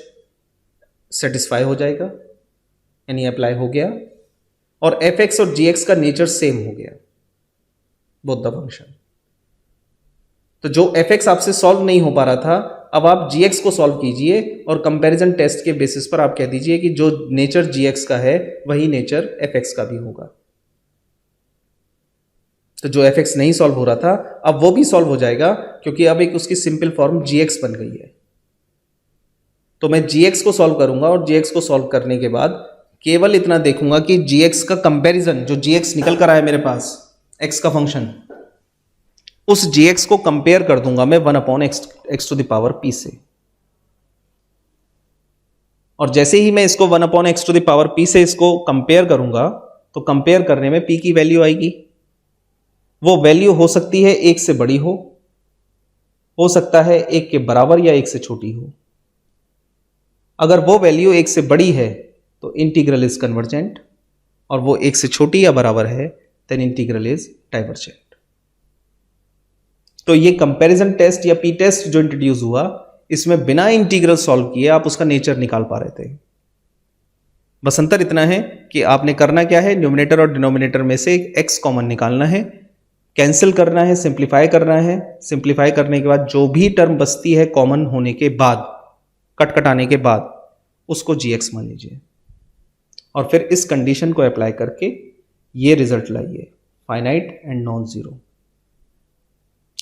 सेटिस्फाई हो जाएगा, यानी अप्लाई हो गया, और एफ एक्स और जी एक्स का नेचर सेम हो गया बोथ द फंक्शन। तो जो एफ एक्स आपसे सॉल्व नहीं हो पा रहा था, अब आप जी एक्स को सॉल्व कीजिए और कंपैरिजन टेस्ट के बेसिस पर आप कह दीजिए कि जो नेचर जी एक्स का है वही नेचर एफ एक्स का भी होगा। तो जो एफ एक्स नहीं सॉल्व हो रहा था अब वो भी सॉल्व हो जाएगा, क्योंकि अब एक उसकी सिंपल फॉर्म जी एक्स बन गई है। तो मैं जी एक्स को सॉल्व करूंगा, और जी एक्स को सॉल्व करने के बाद केवल इतना देखूंगा कि जी एक्स का कंपैरिजन, जो जी एक्स निकल कर आया मेरे पास एक्स का फंक्शन, उस gx को कंपेयर कर दूंगा मैं 1/x⁴ से। और जैसे ही मैं इसको 1/x⁴ से इसको कंपेयर करूंगा तो कंपेयर करने में p की वैल्यू आएगी। वो वैल्यू हो सकती है 1 से बड़ी हो सकता है 1 के बराबर या 1 से छोटी हो। अगर वो वैल्यू 1 से बड़ी है तो इंटीग्रल इज कन्वर्जेंट, और वो 1 से छोटी या बराबर है देन इंटीग्रल इज डाइवर्जेंट। तो ये कंपैरिजन टेस्ट या पी टेस्ट जो इंट्रोड्यूस हुआ, इसमें बिना इंटीग्रल सॉल्व किए आप उसका नेचर निकाल पा रहे थे। बस अंतर इतना है कि आपने करना क्या है, न्यूमरेटर और डिनोमिनेटर में से एक x कॉमन निकालना है, कैंसिल करना है, सिंप्लीफाई करना है। सिंप्लीफाई करने के बाद जो भी टर्म बचती है कॉमन होने के बाद, कटाने के बाद, उसको gx मान लीजिए और फिर इस कंडीशन को अप्लाई करके ये रिजल्ट लाइए, फाइनाइट एंड नॉन जीरो।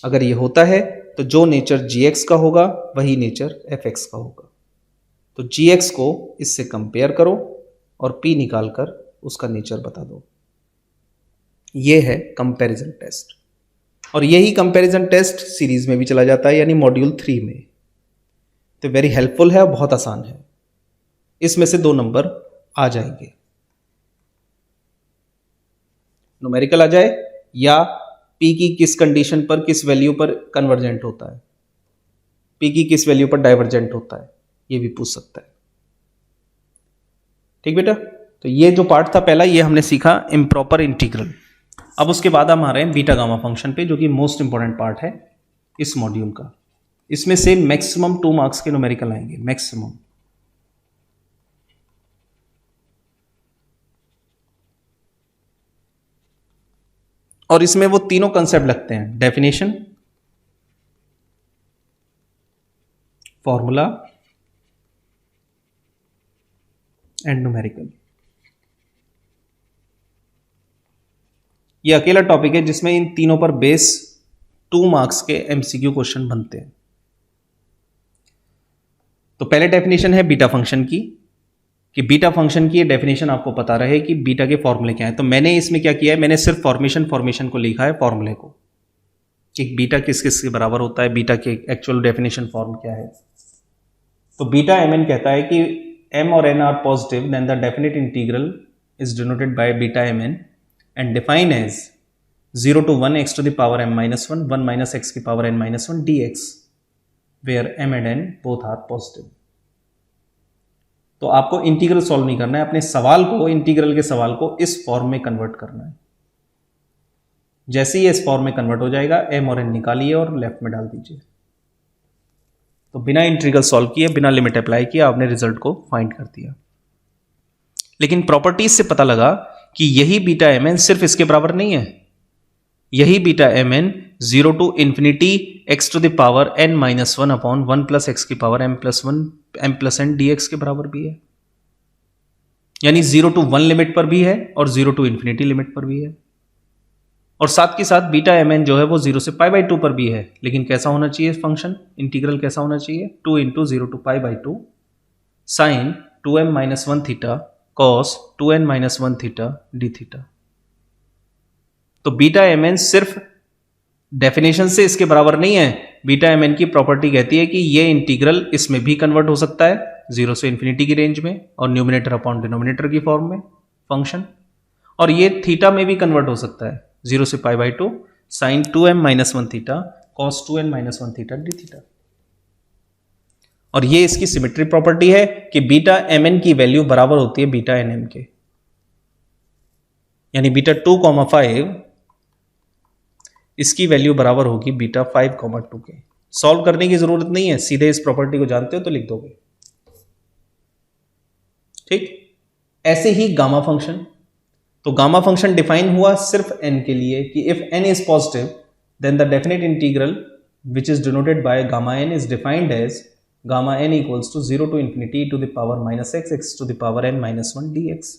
अगर ये होता है तो जो नेचर gx का होगा वही नेचर fx का होगा। तो gx को इससे कंपेयर करो और p निकालकर उसका नेचर बता दो। ये है कंपैरिजन टेस्ट, और यही कंपैरिजन टेस्ट सीरीज में भी चला जाता है, यानी मॉड्यूल 3 में। तो वेरी हेल्पफुल है और बहुत आसान है। इसमें से 2 नंबर आ जाएंगे, न्यूमेरिकल आ जाए या p की किस कंडीशन पर, किस वैल्यू पर कन्वर्जेंट होता है, p की किस वैल्यू पर डाइवर्जेंट होता है, ये भी पूछ सकता है। ठीक बेटा, तो ये जो पार्ट था पहला, ये हमने सीखा इम्प्रॉपर इंटीग्रल। अब उसके बाद हम आ रहे हैं बीटा गामा फंक्शन पे, जो कि मोस्ट इंपॉर्टेंट पार्ट है इस मॉड्यूल का। इसमें से मैक्सिमम 2 मार्क्स के न्यूमेरिकल आएंगे, मैक्सिमम। और इसमें वो तीनों कंसेप्ट लगते हैं, डेफिनेशन, फॉर्मूला एंड न्यूमेरिकल। ये अकेला टॉपिक है जिसमें इन तीनों पर बेस 2 मार्क्स के एमसीक्यू क्वेश्चन बनते हैं। तो पहले डेफिनेशन है बीटा फंक्शन की, कि बीटा फंक्शन की ये डेफिनेशन आपको पता रहे कि बीटा के फॉर्मूले क्या है। तो मैंने इसमें क्या किया है, मैंने सिर्फ फॉर्मेशन को लिखा है, फॉर्मूले को, कि बीटा किस किस के बराबर होता है, बीटा के एक्चुअल डेफिनेशन फॉर्म क्या है। तो बीटा mn कहता है कि m और n are positive then the definite integral is denoted by beta mn and define as 0 to 1 x to the power m minus 1 1 minus x की power n minus 1 dx where m and n both are positive। तो आपको integral solve नहीं करना है, अपने सवाल को, integral के सवाल को इस फॉर्म में कन्वर्ट करना है। जैसे ही इस फॉर्म में कन्वर्ट हो जाएगा, m और n निकालिए और लेफ्ट में डाल दीजिए। तो बिना इंटीग्रल सॉल्व किए, बिना लिमिट अप्लाई किए आपने रिजल्ट को फाइंड कर दिया। लेकिन प्रॉपर्टीज से पता लगा कि यही बीटा mn सिर्फ इसके बराबर नहीं है, यही beta mn 0 to infinity x to the power n minus 1 upon 1 plus X की power m plus n dx के बराबर भी है। यानी 0 टू 1 लिमिट पर भी है और 0 टू इन्फिनिटी लिमिट पर भी है। और साथ के साथ बीटा mn जो है वो 0 से π/2 पर भी है। लेकिन कैसा होना चाहिए फंक्शन, इंटीग्रल कैसा होना चाहिए, 2 into 0 to π/2 sine 2m minus 1 theta cos 2n minus 1 theta D theta. तो बीटा mn सिर्फ डेफिनेशन से इसके बराबर नहीं है, बीटा mn की प्रॉपर्टी कहती है कि ये इंटीग्रल इसमें भी कन्वर्ट हो सकता है 0 से इन्फिनिटी की रेंज में और न्यूमिनेटर अपॉन डिनोमिनेटर की फॉर्म में फंक्शन, और ये थीटा में भी कन्वर्ट हो सकता है 0 से π/2 sine 2m minus 1 theta cos 2n minus 1 theta D theta. और ये इसकी सिमेट्री प्रॉपर्टी है कि बीटा mn की वैल्यू बराबर होती है बीटा nm के, यानी बीटा 2,5 इसकी वैल्यू बराबर होगी बीटा 5,2 के। सॉल्व करने की जरूरत नहीं है, सीधे इस प्रॉपर्टी को जानते हो तो लिख दोगे। ठीक, ऐसे ही गामा फंक्शन, तो गामा फंक्शन डिफाइन हुआ सिर्फ n के लिए कि if n is positive then the definite integral which is denoted by gamma n is defined as gamma n equals to 0 to infinity to the power minus x to the power n minus 1 dx।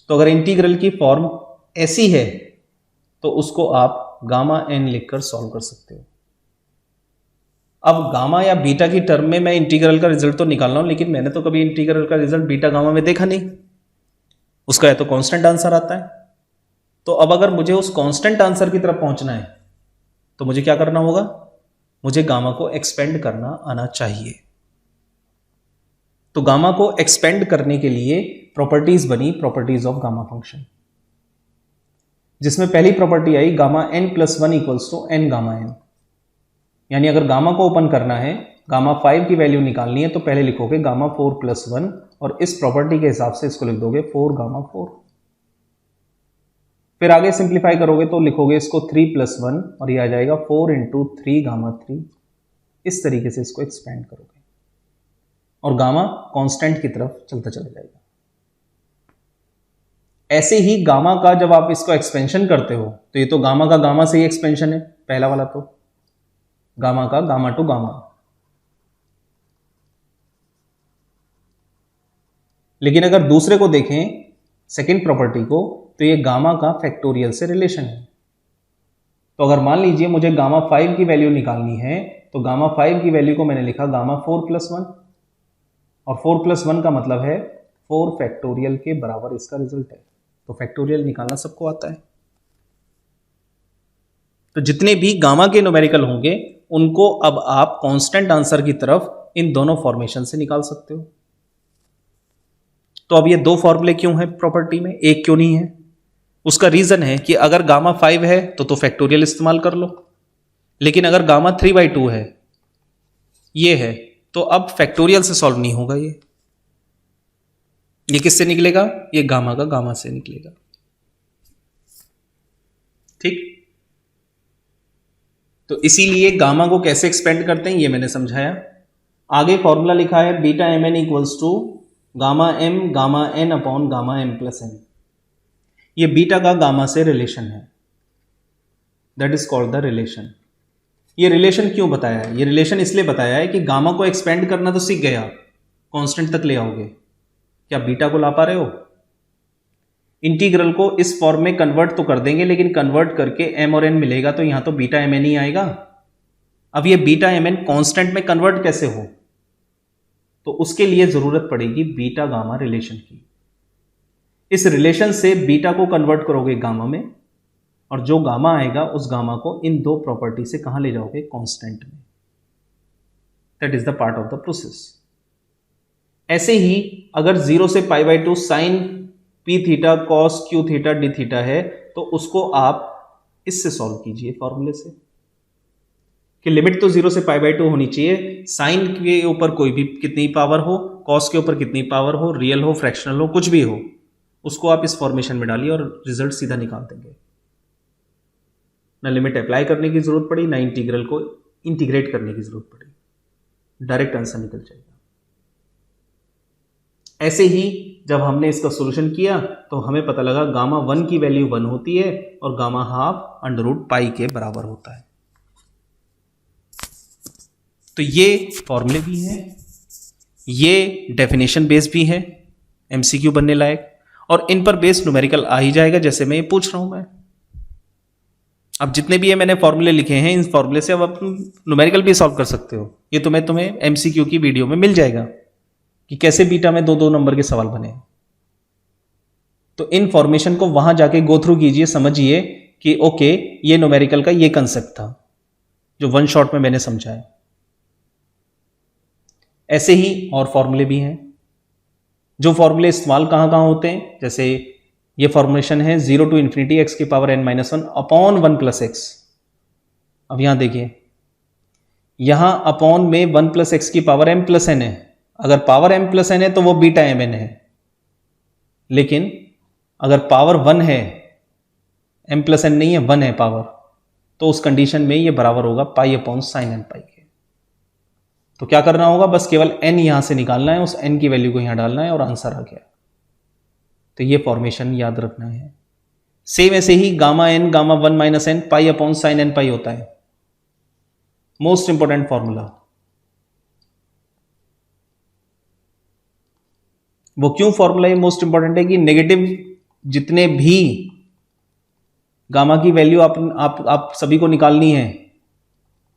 तो अगर integral की form ऐसी है तो उसको आप gamma n लिखकर solve कर सकते हो। अब गामा या बीटा की टर्म में मैं इंटीग्रल का रिजल्ट तो निकाल रहा हूं, लेकिन मैंने तो कभी इंटीग्रल का रिजल्ट बीटा गामा में देखा नहीं, उसका या तो कांस्टेंट आंसर आता है। तो अब अगर मुझे उस कांस्टेंट आंसर की तरफ पहुंचना है तो मुझे क्या करना होगा, मुझे गामा को एक्सपेंड करना आना चाहिए। तो गामा को एक्सपेंड करने के लिए प्रॉपर्टीज बनी, प्रॉपर्टीज ऑफ गामा फंक्शन, जिसमें पहली property I gamma n plus one equals to n gamma n। यानी अगर गामा को ओपन करना है, गामा 5 की वैल्यू निकालनी है, तो पहले लिखोगे गामा 4 प्लस वन, और इस प्रॉपर्टी के हिसाब से इसको लिख दोगे 4 गामा 4। फिर आगे सिंप्लीफाई करोगे तो लिखोगे इसको 3 प्लस वन, और ये आ जाएगा 4 इंटू 3 गामा 3। इस तरीके से इसको एक्सपेंड करोगे और गामा कांस्टेंट की तरफ चलता चला जाएगा। ऐसे ही गामा का जब आप इसको एक्सपेंशन करते हो, तो ये तो गामा का गामा से ही एक्सपेंशन है, पहला वाला तो गामा का गामा टू गामा। लेकिन अगर दूसरे को देखें, सेकेंड प्रॉपर्टी को, तो ये गामा का फैक्टोरियल से रिलेशन है। तो अगर मान लीजिए मुझे गामा 5 की वैल्यू निकालनी है, तो गामा 5 की वैल्यू को मैंने लिखा गामा 4 प्लस वन, और 4 प्लस वन का मतलब है 4 फैक्टोरियल के बराबर इसका रिजल्ट है। तो फैक्टोरियल निकालना सबको आता है। तो जितने भी गामा के न्यूमेरिकल होंगे उनको अब आप कांस्टेंट आंसर की तरफ इन दोनों फॉर्मेशन से निकाल सकते हो। तो अब ये दो फॉर्मूले क्यों है प्रॉपर्टी में, एक क्यों नहीं है? उसका रीजन है कि अगर गामा 5 है तो फैक्टोरियल इस्तेमाल कर लो, लेकिन अगर गामा 3/2 है, ये है, तो अब फैक्टोरियल से सॉल्व नहीं होगा। ये किससे निकलेगा? ये गामा का गामा से निकलेगा। ठीक, तो इसीलिए गामा को कैसे एक्सपेंड करते हैं ये मैंने समझाया। आगे फॉर्मूला लिखा है beta m n equals to gamma M gamma N upon gamma m plus n. ये बीटा का गामा से रिलेशन है, that is called the relation. ये रिलेशन क्यों बताया है? ये रिलेशन इसलिए बताया है कि गामा को एक्सपेंड करना तो सीख गया, कांस्टेंट तक ले आओगे, क्या बीटा को ला पा रहे हो? इंटीग्रल को इस फॉर्म में कन्वर्ट तो कर देंगे, लेकिन कन्वर्ट करके एम और एन मिलेगा तो यहां तो बीटा एम एन ही आएगा। अब ये बीटा एम एन कॉन्स्टेंट में कन्वर्ट कैसे हो? तो उसके लिए जरूरत पड़ेगी बीटा गामा रिलेशन की। इस रिलेशन से बीटा को कन्वर्ट करोगे गामा में, और जो गामा आएगा उस गामा को इन दो प्रॉपर्टी से कहां ले जाओगे? कांस्टेंट में। That is the part of the process. ऐसे ही अगर 0 से π/2 sine P theta cos Q theta D theta है, तो उसको आप इससे सॉल्व कीजिए फॉर्मूले से, कि लिमिट तो 0 से π/2 होनी चाहिए। साइन के ऊपर कोई भी कितनी पावर हो, कॉस के ऊपर कितनी पावर हो, रियल हो फ्रैक्शनल हो कुछ भी हो, उसको आप इस फॉर्मेशन में डालिए और रिजल्ट सीधा निकाल देंगे। ना लिमिट अप्लाई करने की जरूरत पड़ी, ना इंटीग्रल को इंटीग्रेट करने की जरूरत पड़ी, डायरेक्ट आंसर निकल जाएगा। ऐसे ही जब हमने इसका सॉल्यूशन किया तो हमें पता लगा गामा 1 की वैल्यू 1 होती है और gamma half under root pi के बराबर होता है। तो ये फॉर्मूले भी हैं, ये डेफिनेशन बेस भी है, एमसीक्यू बनने लायक, और इन पर बेस्ड न्यूमेरिकल आ ही जाएगा जैसे मैं ये पूछ रहा हूं मैं। अब जितने भी ये मैंने फॉर्मूले लिखे हैं, इन फॉर्मूले से अब आप न्यूमेरिकल भी सॉल्व कर सकते हो। ये तुम्हें एमसीक्यू की वीडियो में मिल जाएगा कि कैसे बीटा में 2-2 नंबर के सवाल बने। तो इन फॉर्मेशन को वहां जाके गो थ्रू कीजिए, समझिए कि ओके ये न्यूमेरिकल का ये कंसेप्ट था जो वन शॉट में मैंने समझाया। ऐसे ही और फॉर्मूले भी हैं जो फॉर्मूले इस्तेमाल कहां कहां होते हैं। जैसे ये फॉर्मुलेशन है 0 to infinity x की power n-1 upon 1 plus x. अब यहां देखिए, यहां अपॉन में 1 प्लस एक्स की पावर m प्लस n है। अगर पावर m प्लस n है तो वो बीटा एम एन है, लेकिन अगर पावर 1 है, m प्लस n नहीं है, 1 है पावर, तो उस कंडीशन में ये बराबर होगा पाई अपॉन साइन n पाई के। तो क्या करना होगा, बस केवल n यहां से निकालना है, उस n की वैल्यू को यहां डालना है और आंसर आ गया। तो ये फॉर्मेशन याद रखना है। सेम ऐसे ही gamma n gamma 1 minus n pi upon sine n pi होता है, मोस्ट इंपॉर्टेंट फॉर्मूला। वो क्यों फॉर्मूला ये मोस्ट इंपॉर्टेंट है कि नेगेटिव जितने भी गामा की वैल्यू आप सभी को निकालनी है,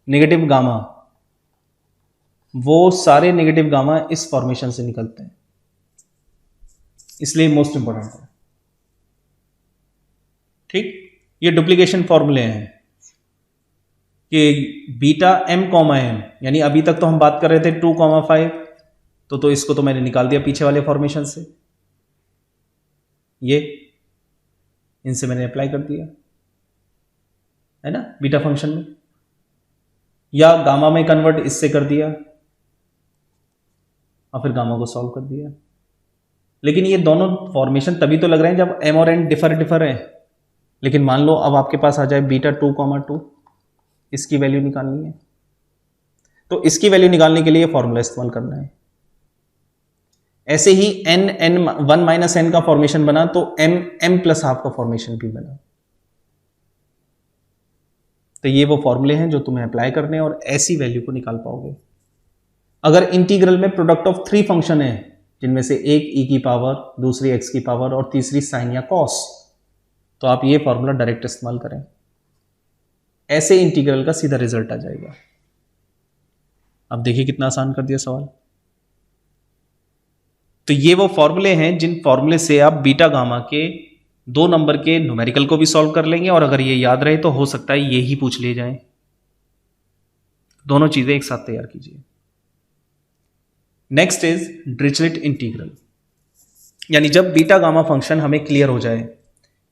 नेगेटिव गामा, वो सारे नेगेटिव गामा इस फॉर्मेशन से निकलते हैं, इसलिए मोस्ट इंपॉर्टेंट है। ठीक, ये डुप्लीकेशन फॉर्मूले हैं। कि बीटा m कॉमा एम, यानी अभी तक तो हम बात कर रहे थे 2,5, तो इसको तो मैंने निकाल दिया पीछे वाले फॉर्मेशन से, ये इनसे मैंने अप्लाई कर दिया, है ना, बीटा फंक्शन में, या गामा में कन्वर्ट इससे कर दिया और फिर गामा को सॉल्व कर दिया। लेकिन ये दोनों फॉर्मेशन तभी तो लग रहे हैं जब m और n डिफर है। लेकिन मान लो अब आपके पास आ जाए बीटा 2,2, इसकी वैल्यू निकालनी है, तो इसकी वैल्यू निकालने के लिए फॉर्मूला इस्तेमाल करना है। ऐसे ही n 1 माइनस n का फॉर्मेशन बना तो m प्लस हाफ का फॉर्मेशन भी बना। तो ये वो फॉर्मूले हैं जो तुम्हें अप्लाई करने और ऐसी वैल्यू को निकाल पाओगे। अगर इंटीग्रल में प्रोडक्ट ऑफ 3 फंक्शन है, जिनमें से एक e की पावर, दूसरी x की पावर और तीसरी साइन या कॉस, तो आप ये फॉर्मूला डायरेक्ट इस्तेमाल करें, ऐसे इंटीग्रल का सीधा रिजल्ट आ जाएगा। अब देखिए कितना आसान कर दिया सवाल। तो ये वो फॉर्मूले हैं जिन फॉर्मूले से आप बीटा गामा के 2 नंबर के न्यूमेरिकल को भी सॉल्व कर लेंगे, और अगर ये याद रहे तो हो सकता है ये ही पूछ ले जाए। दोनों चीजें एक साथ तैयार कीजिए। नेक्स्ट इज डिरिचलेट इंटीग्रल, यानी जब बीटा गामा फंक्शन हमें क्लियर हो जाए,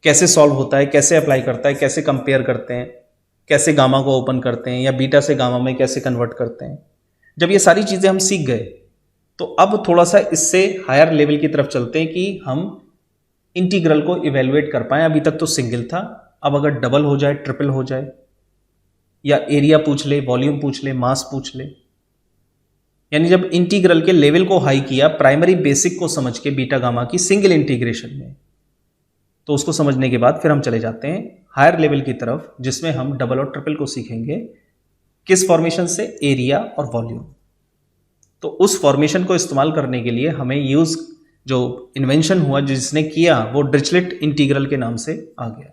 कैसे सॉल्व होता है, कैसे अप्लाई करता है, कैसे कंपेयर करते हैं, कैसे गामा को ओपन करते हैं, या बीटा से गामा में कैसे कन्वर्ट करते हैं, जब ये सारी चीजें हम सीख गए तो अब थोड़ा सा इससे हायर लेवल की तरफ चलते हैं कि हम इंटीग्रल को इवेलुएट कर पाए। अभी तक तो सिंगल था, अब अगर डबल हो जाए, ट्रिपल हो जाए, या एरिया पूछ ले, वॉल्यूम पूछ ले, मास पूछ ले, यानी जब इंटीग्रल के लेवल को हाई किया प्राइमरी बेसिक को समझ के बीटा गामा की सिंगल इंटीग्रेशन में, तो उसको समझने के बाद फिर हम चले जाते हैं हायर लेवल की तरफ, जिसमें हम डबल और ट्रिपल को सीखेंगे। किस फॉर्मेशन से? एरिया और वॉल्यूम। तो उस फॉर्मेशन को इस्तेमाल करने के लिए हमें यूज जो इन्वेंशन हुआ, जिसने किया, वो डिरिचलेट इंटीग्रल के नाम से आ गया।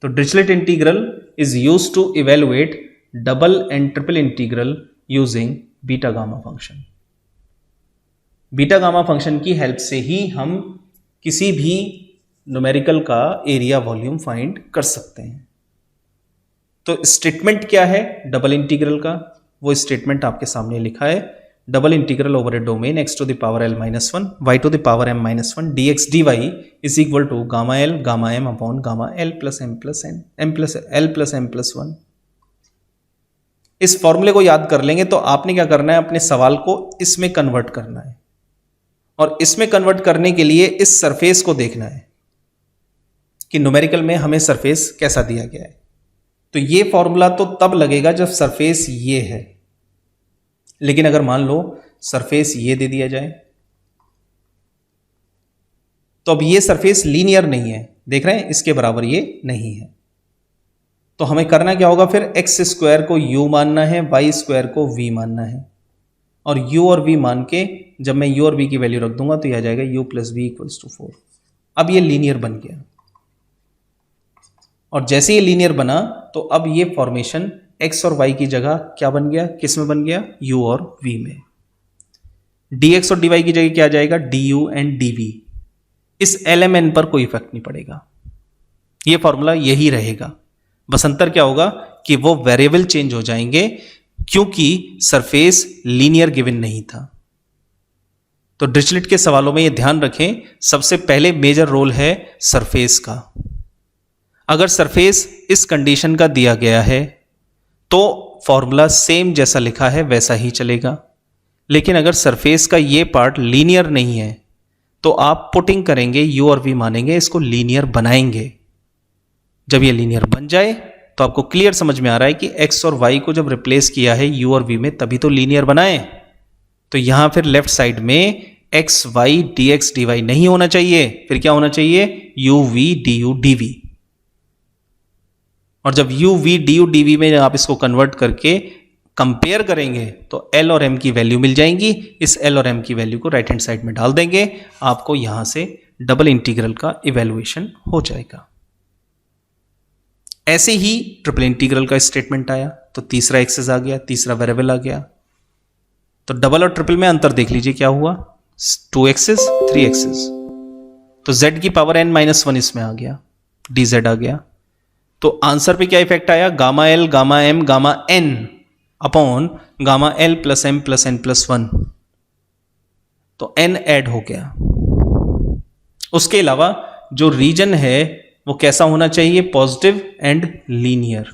तो Dirichlet integral is used to evaluate double and triple integral using beta gamma function. Beta gamma function की हेल्प से ही हम किसी भी न्यूमेरिकल का एरिया वॉल्यूम फाइंड कर सकते हैं। तो स्टेटमेंट क्या है डबल इंटीग्रल का? वो स्टेटमेंट आपके सामने लिखा है, double integral over a domain x to the power l minus 1 y to the power m minus 1 dx dy is equal to gamma l gamma m upon gamma l plus m plus n m plus l plus m plus 1। इस फॉर्मूले को याद कर लेंगे तो आपने क्या करना है, अपने सवाल को इसमें कन्वर्ट करना है, और इसमें कन्वर्ट करने के लिए इस सरफेस को देखना है कि न्यूमेरिकल में हमें सरफेस कैसा दिया गया है। तो ये फॉर्मूला तो तब लगेगा जब सरफेस ये है, लेकिन अगर मान लो सरफेस ये दे दिया जाए, तो अब ये सरफेस लीनियर नहीं है, देख रहे हैं, इसके बराबर ये नहीं है। तो हमें करना क्या होगा फिर? एक्स स्क्वायर को u मानना है, वाई स्क्वायर को v मानना है, और u और v मान के जब मैं u और v की वैल्यू रख दूंगा तो यह आ जाएगा u plus V equals to 4। अब ये लीनियर बन गया, और जैसे ये लीनियर बना तो अब ये फॉर्मेशन x और y की जगह क्या बन गया? किस में बन गया? u और v में। dx और dy की जगह क्या आ जाएगा? du and dv। इस lmn पर कोई इफेक्ट नहीं पड़ेगा, ये फॉर्मूला यही रहेगा। बस अंतर क्या होगा कि वो वेरिएबल चेंज हो जाएंगे, क्योंकि सरफेस लीनियर गिवन नहीं था। तो डिरिचलेट के सवालों में ये ध्यान रखें, सबसे पहले मेजर रोल है सरफेस का। अगर सरफेस इस कंडीशन का दिया गया है तो फॉर्मूला सेम जैसा लिखा है वैसा ही चलेगा, लेकिन अगर सरफेस का ये पार्ट लीनियर नहीं है तो आप पुटिंग करेंगे, u और v मानेंगे, इसको लीनियर बनाएंगे। जब ये लीनियर बन जाए तो आपको क्लियर समझ में आ रहा है कि x और y को जब रिप्लेस किया है u और v में तभी तो लीनियर बनाए। तो यहां फिर लेफ्ट साइड में x y dx dy नहीं होना चाहिए, फिर क्या होना चाहिए? u v du dv। और जब u v du dv में आप इसको कन्वर्ट करके कंपेयर करेंगे तो l और m की वैल्यू मिल जाएंगी। इस l और m की वैल्यू को राइट हैंड साइड में डाल देंगे, आपको यहां से डबल इंटीग्रल का इवैल्यूएशन हो जाएगा। ऐसे ही ट्रिपल इंटीग्रल का स्टेटमेंट आया तो तीसरा एक्सेस आ गया, तीसरा वेरिएबल आ गया। तो डबल और ट्रिपल में अंतर देख लीजिए क्या हुआ, 2 एक्सेस 3 एक्सेस। तो z की पावर n माइनस 1 इसमें आ गया, dz आ गया। तो आंसर पे क्या इफेक्ट आया, gamma L gamma M gamma N upon gamma L plus M plus N plus 1, तो एन ऐड हो गया। उसके अलावा जो रीजन है वो कैसा होना चाहिए, पॉजिटिव एंड लीनियर,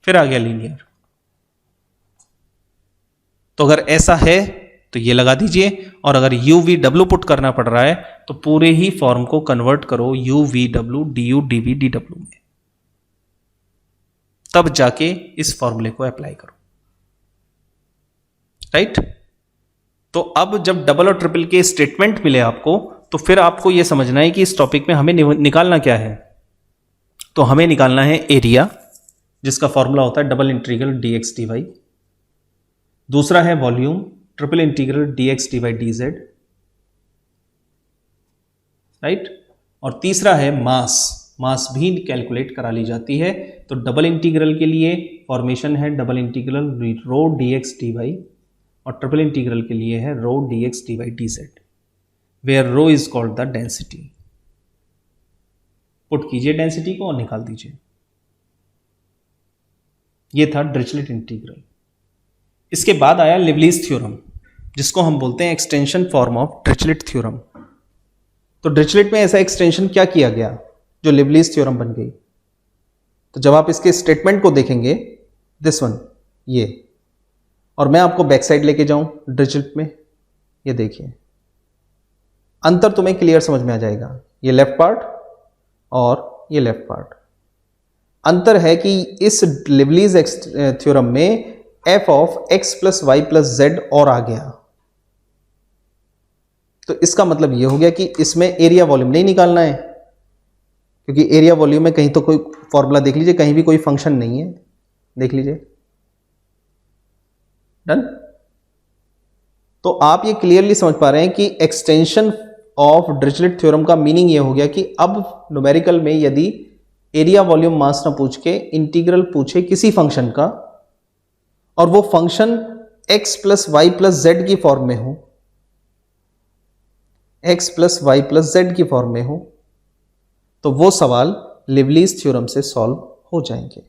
फिर आ गया लीनियर। तो अगर ऐसा है तो ये लगा दीजिए, और अगर यू वी डब्ल्यू पुट करना पड़ रहा है तो पूरे ही फॉर्म को कन्वर्ट करो U V W D U D V D W में, तब जाके इस फॉर्मूले को अप्लाई करो, राइट। तो अब जब डबल और ट्रिपल के स्टेटमेंट मिले आपको, तो फिर आपको यह समझना है कि इस टॉपिक में हमें निकालना क्या है। तो हमें निकालना है एरिया, जिसका फॉर्मूला होता है double integral D X D Y. दूसरा है volume, triple integral D X D Y D Z, right. और तीसरा है मास, मास भी कैलकुलेट करा ली जाती है। तो डबल इंटीग्रल के लिए फॉर्मेशन है double integral rho D X D Y, और ट्रिपल इंटीग्रल के लिए है rho D X D Y D Z, where rho is called the density. Put कीजिए डेंसिटी को और निकाल दीजिए। यह था डिरिचलेट इंटीग्रल। इसके बाद आया लिवलीज थ्योरम, जिसको हम बोलते हैं extension form of Dirichlet theorem. तो डिरिचलेट में ऐसा एक्सटेंशन क्या किया गया जो लिवलीज थ्योरम बन गई। तो जब आप इसके स्टेटमेंट को देखेंगे, दिस वन, ये, और मैं आपको बैक साइड लेके जाऊं डिरिचलेट में, ये देखिए, अंतर तुम्हें क्लियर समझ में आ जाएगा। ये लेफ्ट पार्ट और ये लेफ्ट पार्ट। अंतर है कि इस लिवलीज थ्योरम में F of X plus Y plus Z और आ गया। तो इसका मतलब यह हो गया कि इसमें एरिया वॉल्यूम नहीं निकालना है, क्योंकि एरिया वॉल्यूम में कहीं तो कोई फॉर्मूला देख लीजिए, कहीं भी कोई फंक्शन नहीं है, देख लीजिए। डन। तो आप ये क्लियरली समझ पा रहे हैं कि एक्सटेंशन ऑफ डिरिचलेट थ्योरम का मीनिंग ये हो गया कि अब न्यूमेरिकल में यदि एरिया वॉल्यूम मास ना पूछ के इंटीग्रल पूछे किसी फंक्शन का, और वो function x plus Y plus Z की फॉर्म में हो, x plus Y plus Z की फॉर्म में हो, तो वो सवाल लिवलीज थ्योरम से सॉल्व हो जाएंगे।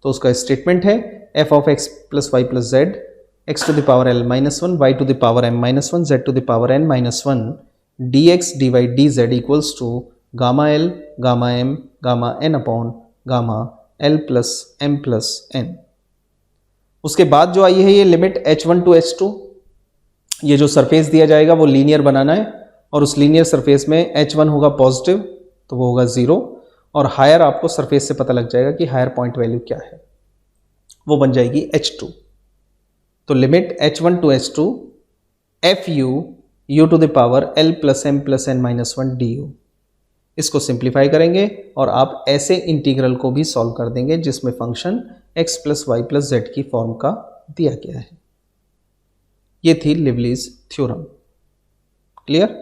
तो उसका स्टेटमेंट है f of x plus Y plus Z, x to the power l minus 1, y to the power m minus 1, z to the power n minus 1, dx dy dz equals to gamma l gamma m gamma n upon gamma l plus m plus n। उसके बाद जो आई है ये limit h1 to h2, ये जो surface दिया जाएगा वो लीनियर बनाना है, और उस लीनियर सरफेस में h1 होगा पॉजिटिव तो वो होगा 0, और हायर आपको सरफेस से पता लग जाएगा कि हायर पॉइंट वैल्यू क्या है, वो बन जाएगी h2। तो limit h1 to h2 fu u to the power l plus m plus n minus 1 du। इसको सिंप्लीफाई करेंगे और आप ऐसे इंटीग्रल को भी सॉल्व कर देंगे जिसमें function x plus Y plus Z की फॉर्म का दिया गया है। ये थी Liouville's theorem. Clear.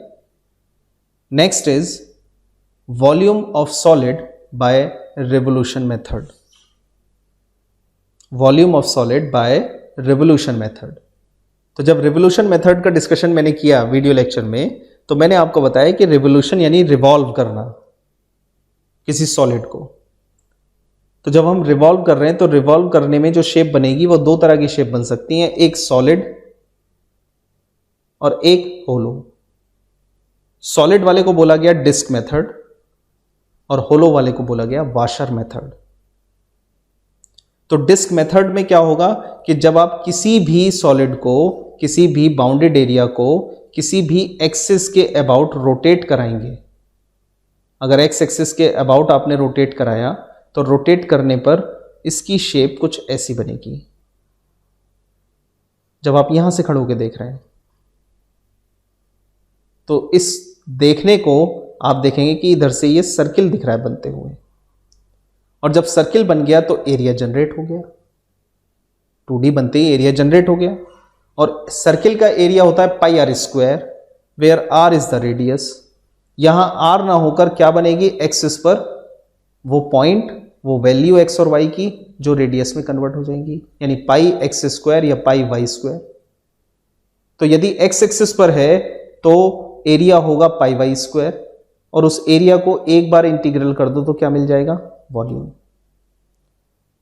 Next is volume of solid by revolution method. Volume of solid by revolution method. तो जब रिवोल्यूशन मेथड का डिस्कशन मैंने किया वीडियो लेक्चर में, तो मैंने आपको बताया कि रिवोल्यूशन यानी रिवॉल्व करना किसी सॉलिड को। तो जब हम रिवॉल्व कर रहे हैं तो रिवॉल्व करने में जो शेप बनेगी वो दो तरह की शेप बन सकती है, एक सॉलिड और एक होलो। सॉलिड वाले को बोला गया डिस्क मेथड और होलो वाले को बोला गया वाशर मेथड। तो डिस्क मेथड में क्या होगा कि जब आप किसी भी सॉलिड को, किसी भी बाउंडेड एरिया को किसी भी एक्सिस के अबाउट रोटेट कराएंगे, अगर एक्स एक्सिस के अबाउट आपने रोटेट कराया तो रोटेट करने पर इसकी शेप कुछ ऐसी बनेगी। जब आप यहां से खड़े होकर देख रहे हैं तो इस देखने को आप देखेंगे कि इधर से ये सर्किल दिख रहा है बनते हुए, और जब सर्किल बन गया तो एरिया जनरेट हो गया। 2D बनते ही एरिया जनरेट हो गया, और सर्किल का एरिया होता है pi R square, where R is the radius. यहां आर ना होकर क्या बनेगी, एक्सिस पर वो पॉइंट, वो वैल्यू एक्स और वाई की जो रेडियस में कन्वर्ट हो जाएंगी, यानी पाई एक्स स्क्वायर या पाई वाई स्क्वायर। तो यदि एक्स एक्सिस पर है तो एरिया होगा पाई वाई स्क्वायर, और उस एरिया को एक बार इंटीग्रल कर दो तो क्या मिल जाएगा, वॉल्यूम।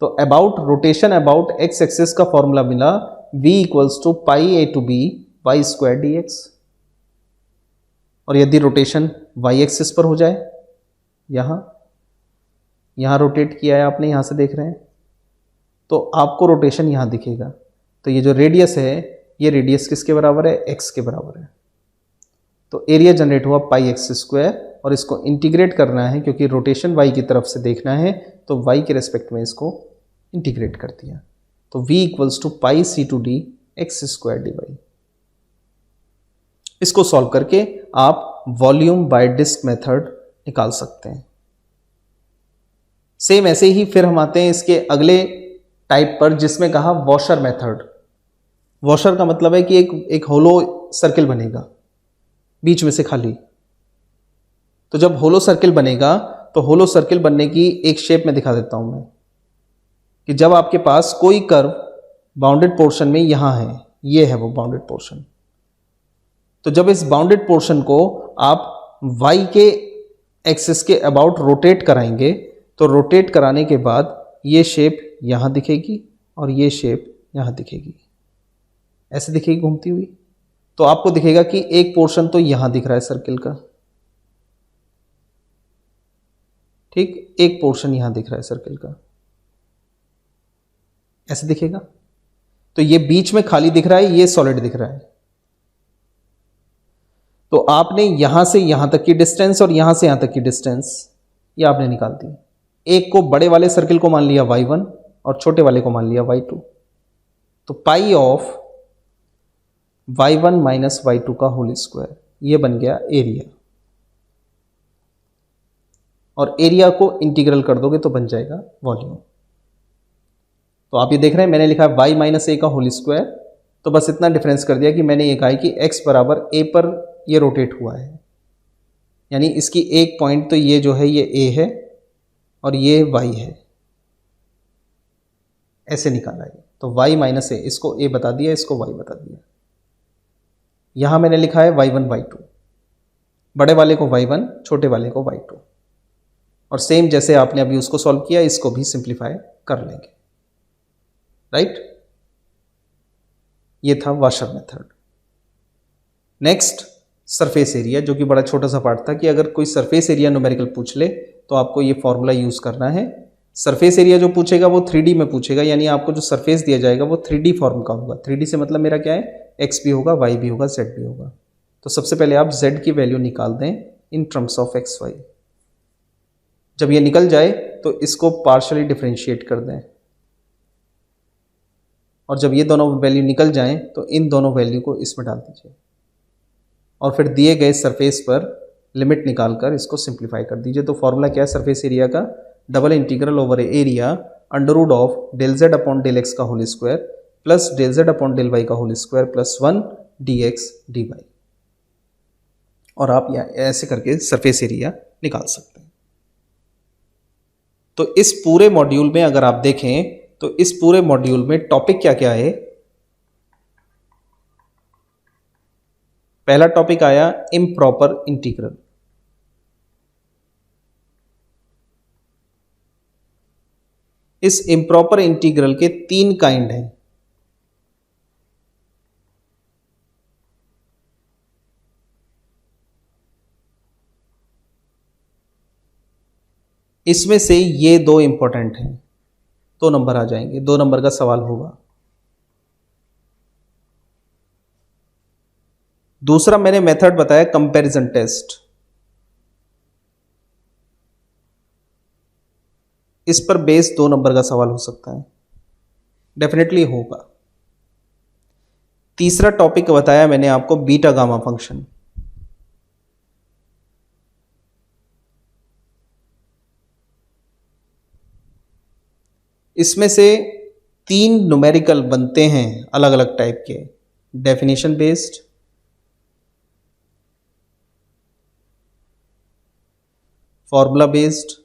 तो about rotation about X axis का फॉर्मूला मिला v equals to pi a to b Y square D X. और यदि रोटेशन वाई एक्सिस पर हो जाए, यहां रोटेट किया है आपने, यहां से देख रहे हैं, तो आपको रोटेशन यहां दिखेगा। तो ये जो रेडियस है, ये रेडियस किसके बराबर है? x के बराबर है। तो एरिया जनरेट हुआ पाई एक्स स्क्वायर, और इसको इंटीग्रेट करना है क्योंकि रोटेशन y की तरफ से देखना है, तो y के रेस्पेक्ट में इसको इंटीग्रेट कर दिया। तो v equals to pi c to D X square D Y. इसको सॉल्व करके आप वॉल्यूम बाय डिस्क मेथड निकाल सकते हैं। सेम ऐसे ही फिर हम आते हैं इसके अगले टाइप पर, जिसमें कहा वॉशर मेथड। वॉशर का मतलब है कि एक होलो सर्किल बनेगा बीच में से खाली। तो जब होलो सर्किल बनेगा, तो होलो सर्किल बनने की एक शेप में दिखा देता हूं मैं, कि जब आपके पास कोई कर्व बाउंडेड पोर्शन में यहां है, ये है वो बाउंडेड पोर्शन, तो जब इस बाउंडेड पोर्शन को आप y के एक्सिस के अबाउट रोटेट कराएंगे, तो रोटेट कराने के बाद ये शेप यहां दिखेगी और ये शेप यहां दिखेगी, ऐसे दिखेगी घूमती हुई। तो आपको दिखेगा कि एक पोर्शन तो यहां दिख रहा है सर्किल का, ठीक, एक पोर्शन यहां दिख रहा है सर्किल का, ऐसे दिखेगा। तो ये बीच में खाली दिख रहा है, ये सॉलिड दिख रहा है। तो आपने यहां से यहां तक की डिस्टेंस और यहां से यहां तक की डिस्टेंस ये आपने निकाल दी। एक को बड़े वाले सर्किल को मान लिया y1 और छोटे वाले को मान लिया y2। तो पाई ऑफ y1 माइनस y2 का होल स्क्वायर, ये बन गया एरिया। और एरिया को इंटीग्रल कर दोगे तो बन जाएगा वॉल्यूम। तो आप ये देख रहे हैं मैंने लिखा है y माइनस ए का होल स्क्वायर, तो बस इतना डिफरेंस कर दिया कि मैंने ये कहा है कि x बराबर a पर ये रोटेट हुआ है, यानी इसकी एक पॉइंट तो ये जो है ये a है और ये y है, ऐसे निकाला है। तो y माइनस ए, इसको a बता दिया, इसको y बता दिया। यहां मैंने लिखा है y1 y2, बड़े वाले को y1, छोटे वाले को y2। और सेम जैसे आपने अभी उसको सॉल्व किया, इसको भी सिंप्लीफाई कर लेंगे, राइट। ये था washer method. Next surface area, जो कि बड़ा छोटा सा पार्ट था कि अगर कोई सरफेस एरिया न्यूमेरिकल पूछ ले तो आपको ये फॉर्मूला यूज करना है। सरफेस एरिया जो पूछेगा वो 3D में पूछेगा, यानी आपको जो सरफेस दिया जाएगा वो 3D फॉर्म का होगा। 3D से मतलब मेरा क्या है, x भी होगा, y भी होगा, z भी होगा। तो सबसे पहले आप z की वैल्यू निकाल दें in terms of X Y. जब ये निकल जाए तो इसको पार्शियली डिफरेंशिएट कर दें, और जब ये दोनों वैल्यू निकल जाएं तो इन दोनों वैल्यू को इसमें डाल दीजिए, और फिर दिए गए सरफेस पर लिमिट निकालकर इसको सिंप्लीफाई कर दीजिए। तो फॉर्मूला क्या है सरफेस एरिया का, double integral over area under root of del z upon del x का whole square plus del z upon del y का whole square plus 1 dx dy। और आप यहाँ ऐसे करके सरफेस एरिया निकाल सकते हैं। तो इस पूरे मॉड्यूल में अगर आप देखें तो इस पूरे मॉड्यूल में टॉपिक क्या क्या है। पहला टॉपिक आया इम्प्रॉपर इंटीग्रल। इस इम्प्रॉपर इंटीग्रल के 3 काइंड हैं। इसमें से ये 2 इंपॉर्टेंट हैं, 2 नंबर आ जाएंगे, 2 नंबर का सवाल होगा। दूसरा मैंने मेथड बताया कंपैरिजन टेस्ट। इस पर बेस 2 नंबर का सवाल हो सकता है, डेफिनेटली होगा। तीसरा टॉपिक बताया मैंने आपको बीटा गामा फंक्शन। इसमें से 3 न्यूमेरिकल बनते हैं अलग अलग टाइप के, डेफिनेशन बेस्ड, फॉर्मूला बेस्ड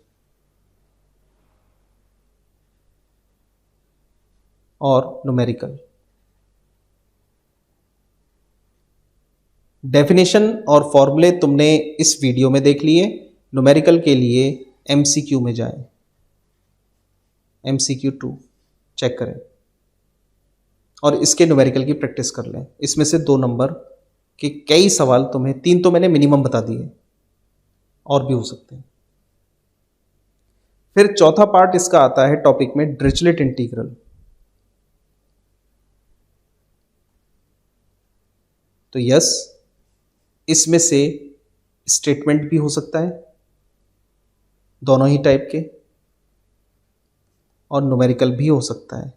और न्यूमेरिकल। डेफिनेशन और फॉर्मूले तुमने इस वीडियो में देख लिए, न्यूमेरिकल के लिए एमसीक्यू में जाएं। MCQ 2 चेक करें और इसके न्यूमेरिकल की प्रैक्टिस कर लें। इसमें से 2 नंबर के कई सवाल तुम्हें, 3 तो मैंने मिनिमम बता दिए, और भी हो सकते हैं। फिर चौथा पार्ट इसका आता है टॉपिक में डिरिचलेट इंटीग्रल। तो यस, इसमें से स्टेटमेंट भी हो सकता है दोनों ही टाइप के, और न्यूमेरिकल भी हो सकता है।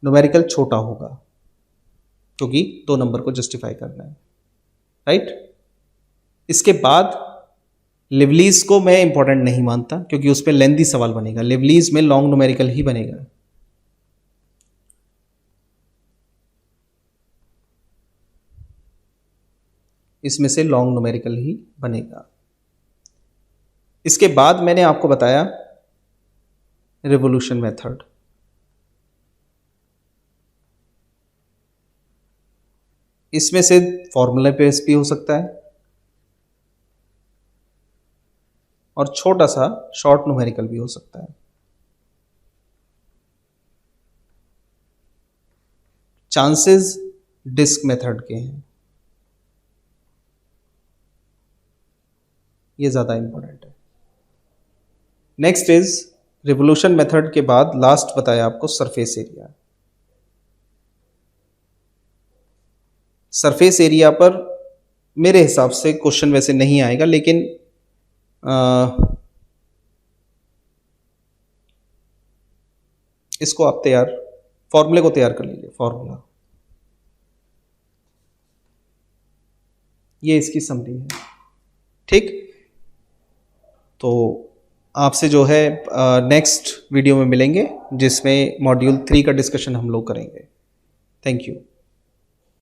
न्यूमेरिकल छोटा होगा क्योंकि 2 नंबर को जस्टिफाई करना है, राइट। इसके बाद लिवलीज को मैं इंपॉर्टेंट नहीं मानता क्योंकि उस पर लेंथी सवाल बनेगा। लिवलीज में लॉन्ग न्यूमेरिकल ही बनेगा। इसमें से लॉन्ग न्यूमेरिकल ही बनेगा। इसके बाद मैंने आपको बताया रिवोल्यूशन मेथड। इसमें से फॉर्मूला बेस भी हो सकता है और छोटा सा शॉर्ट न्यूमेरिकल भी हो सकता है। चांसेस डिस्क मेथड के हैं, ये ज्यादा इंपॉर्टेंट है। नेक्स्ट इज रिवोल्यूशन मेथड के बाद लास्ट बताया आपको सरफेस एरिया। सरफेस एरिया पर मेरे हिसाब से क्वेश्चन वैसे नहीं आएगा, लेकिन इसको आप फॉर्मूले को तैयार कर लीजिए। फॉर्मूला ये इसकी समरी है, ठीक। तो आपसे जो है नेक्स्ट वीडियो में मिलेंगे जिसमें मॉड्यूल 3 का डिस्कशन हम लोग करेंगे। Thank you.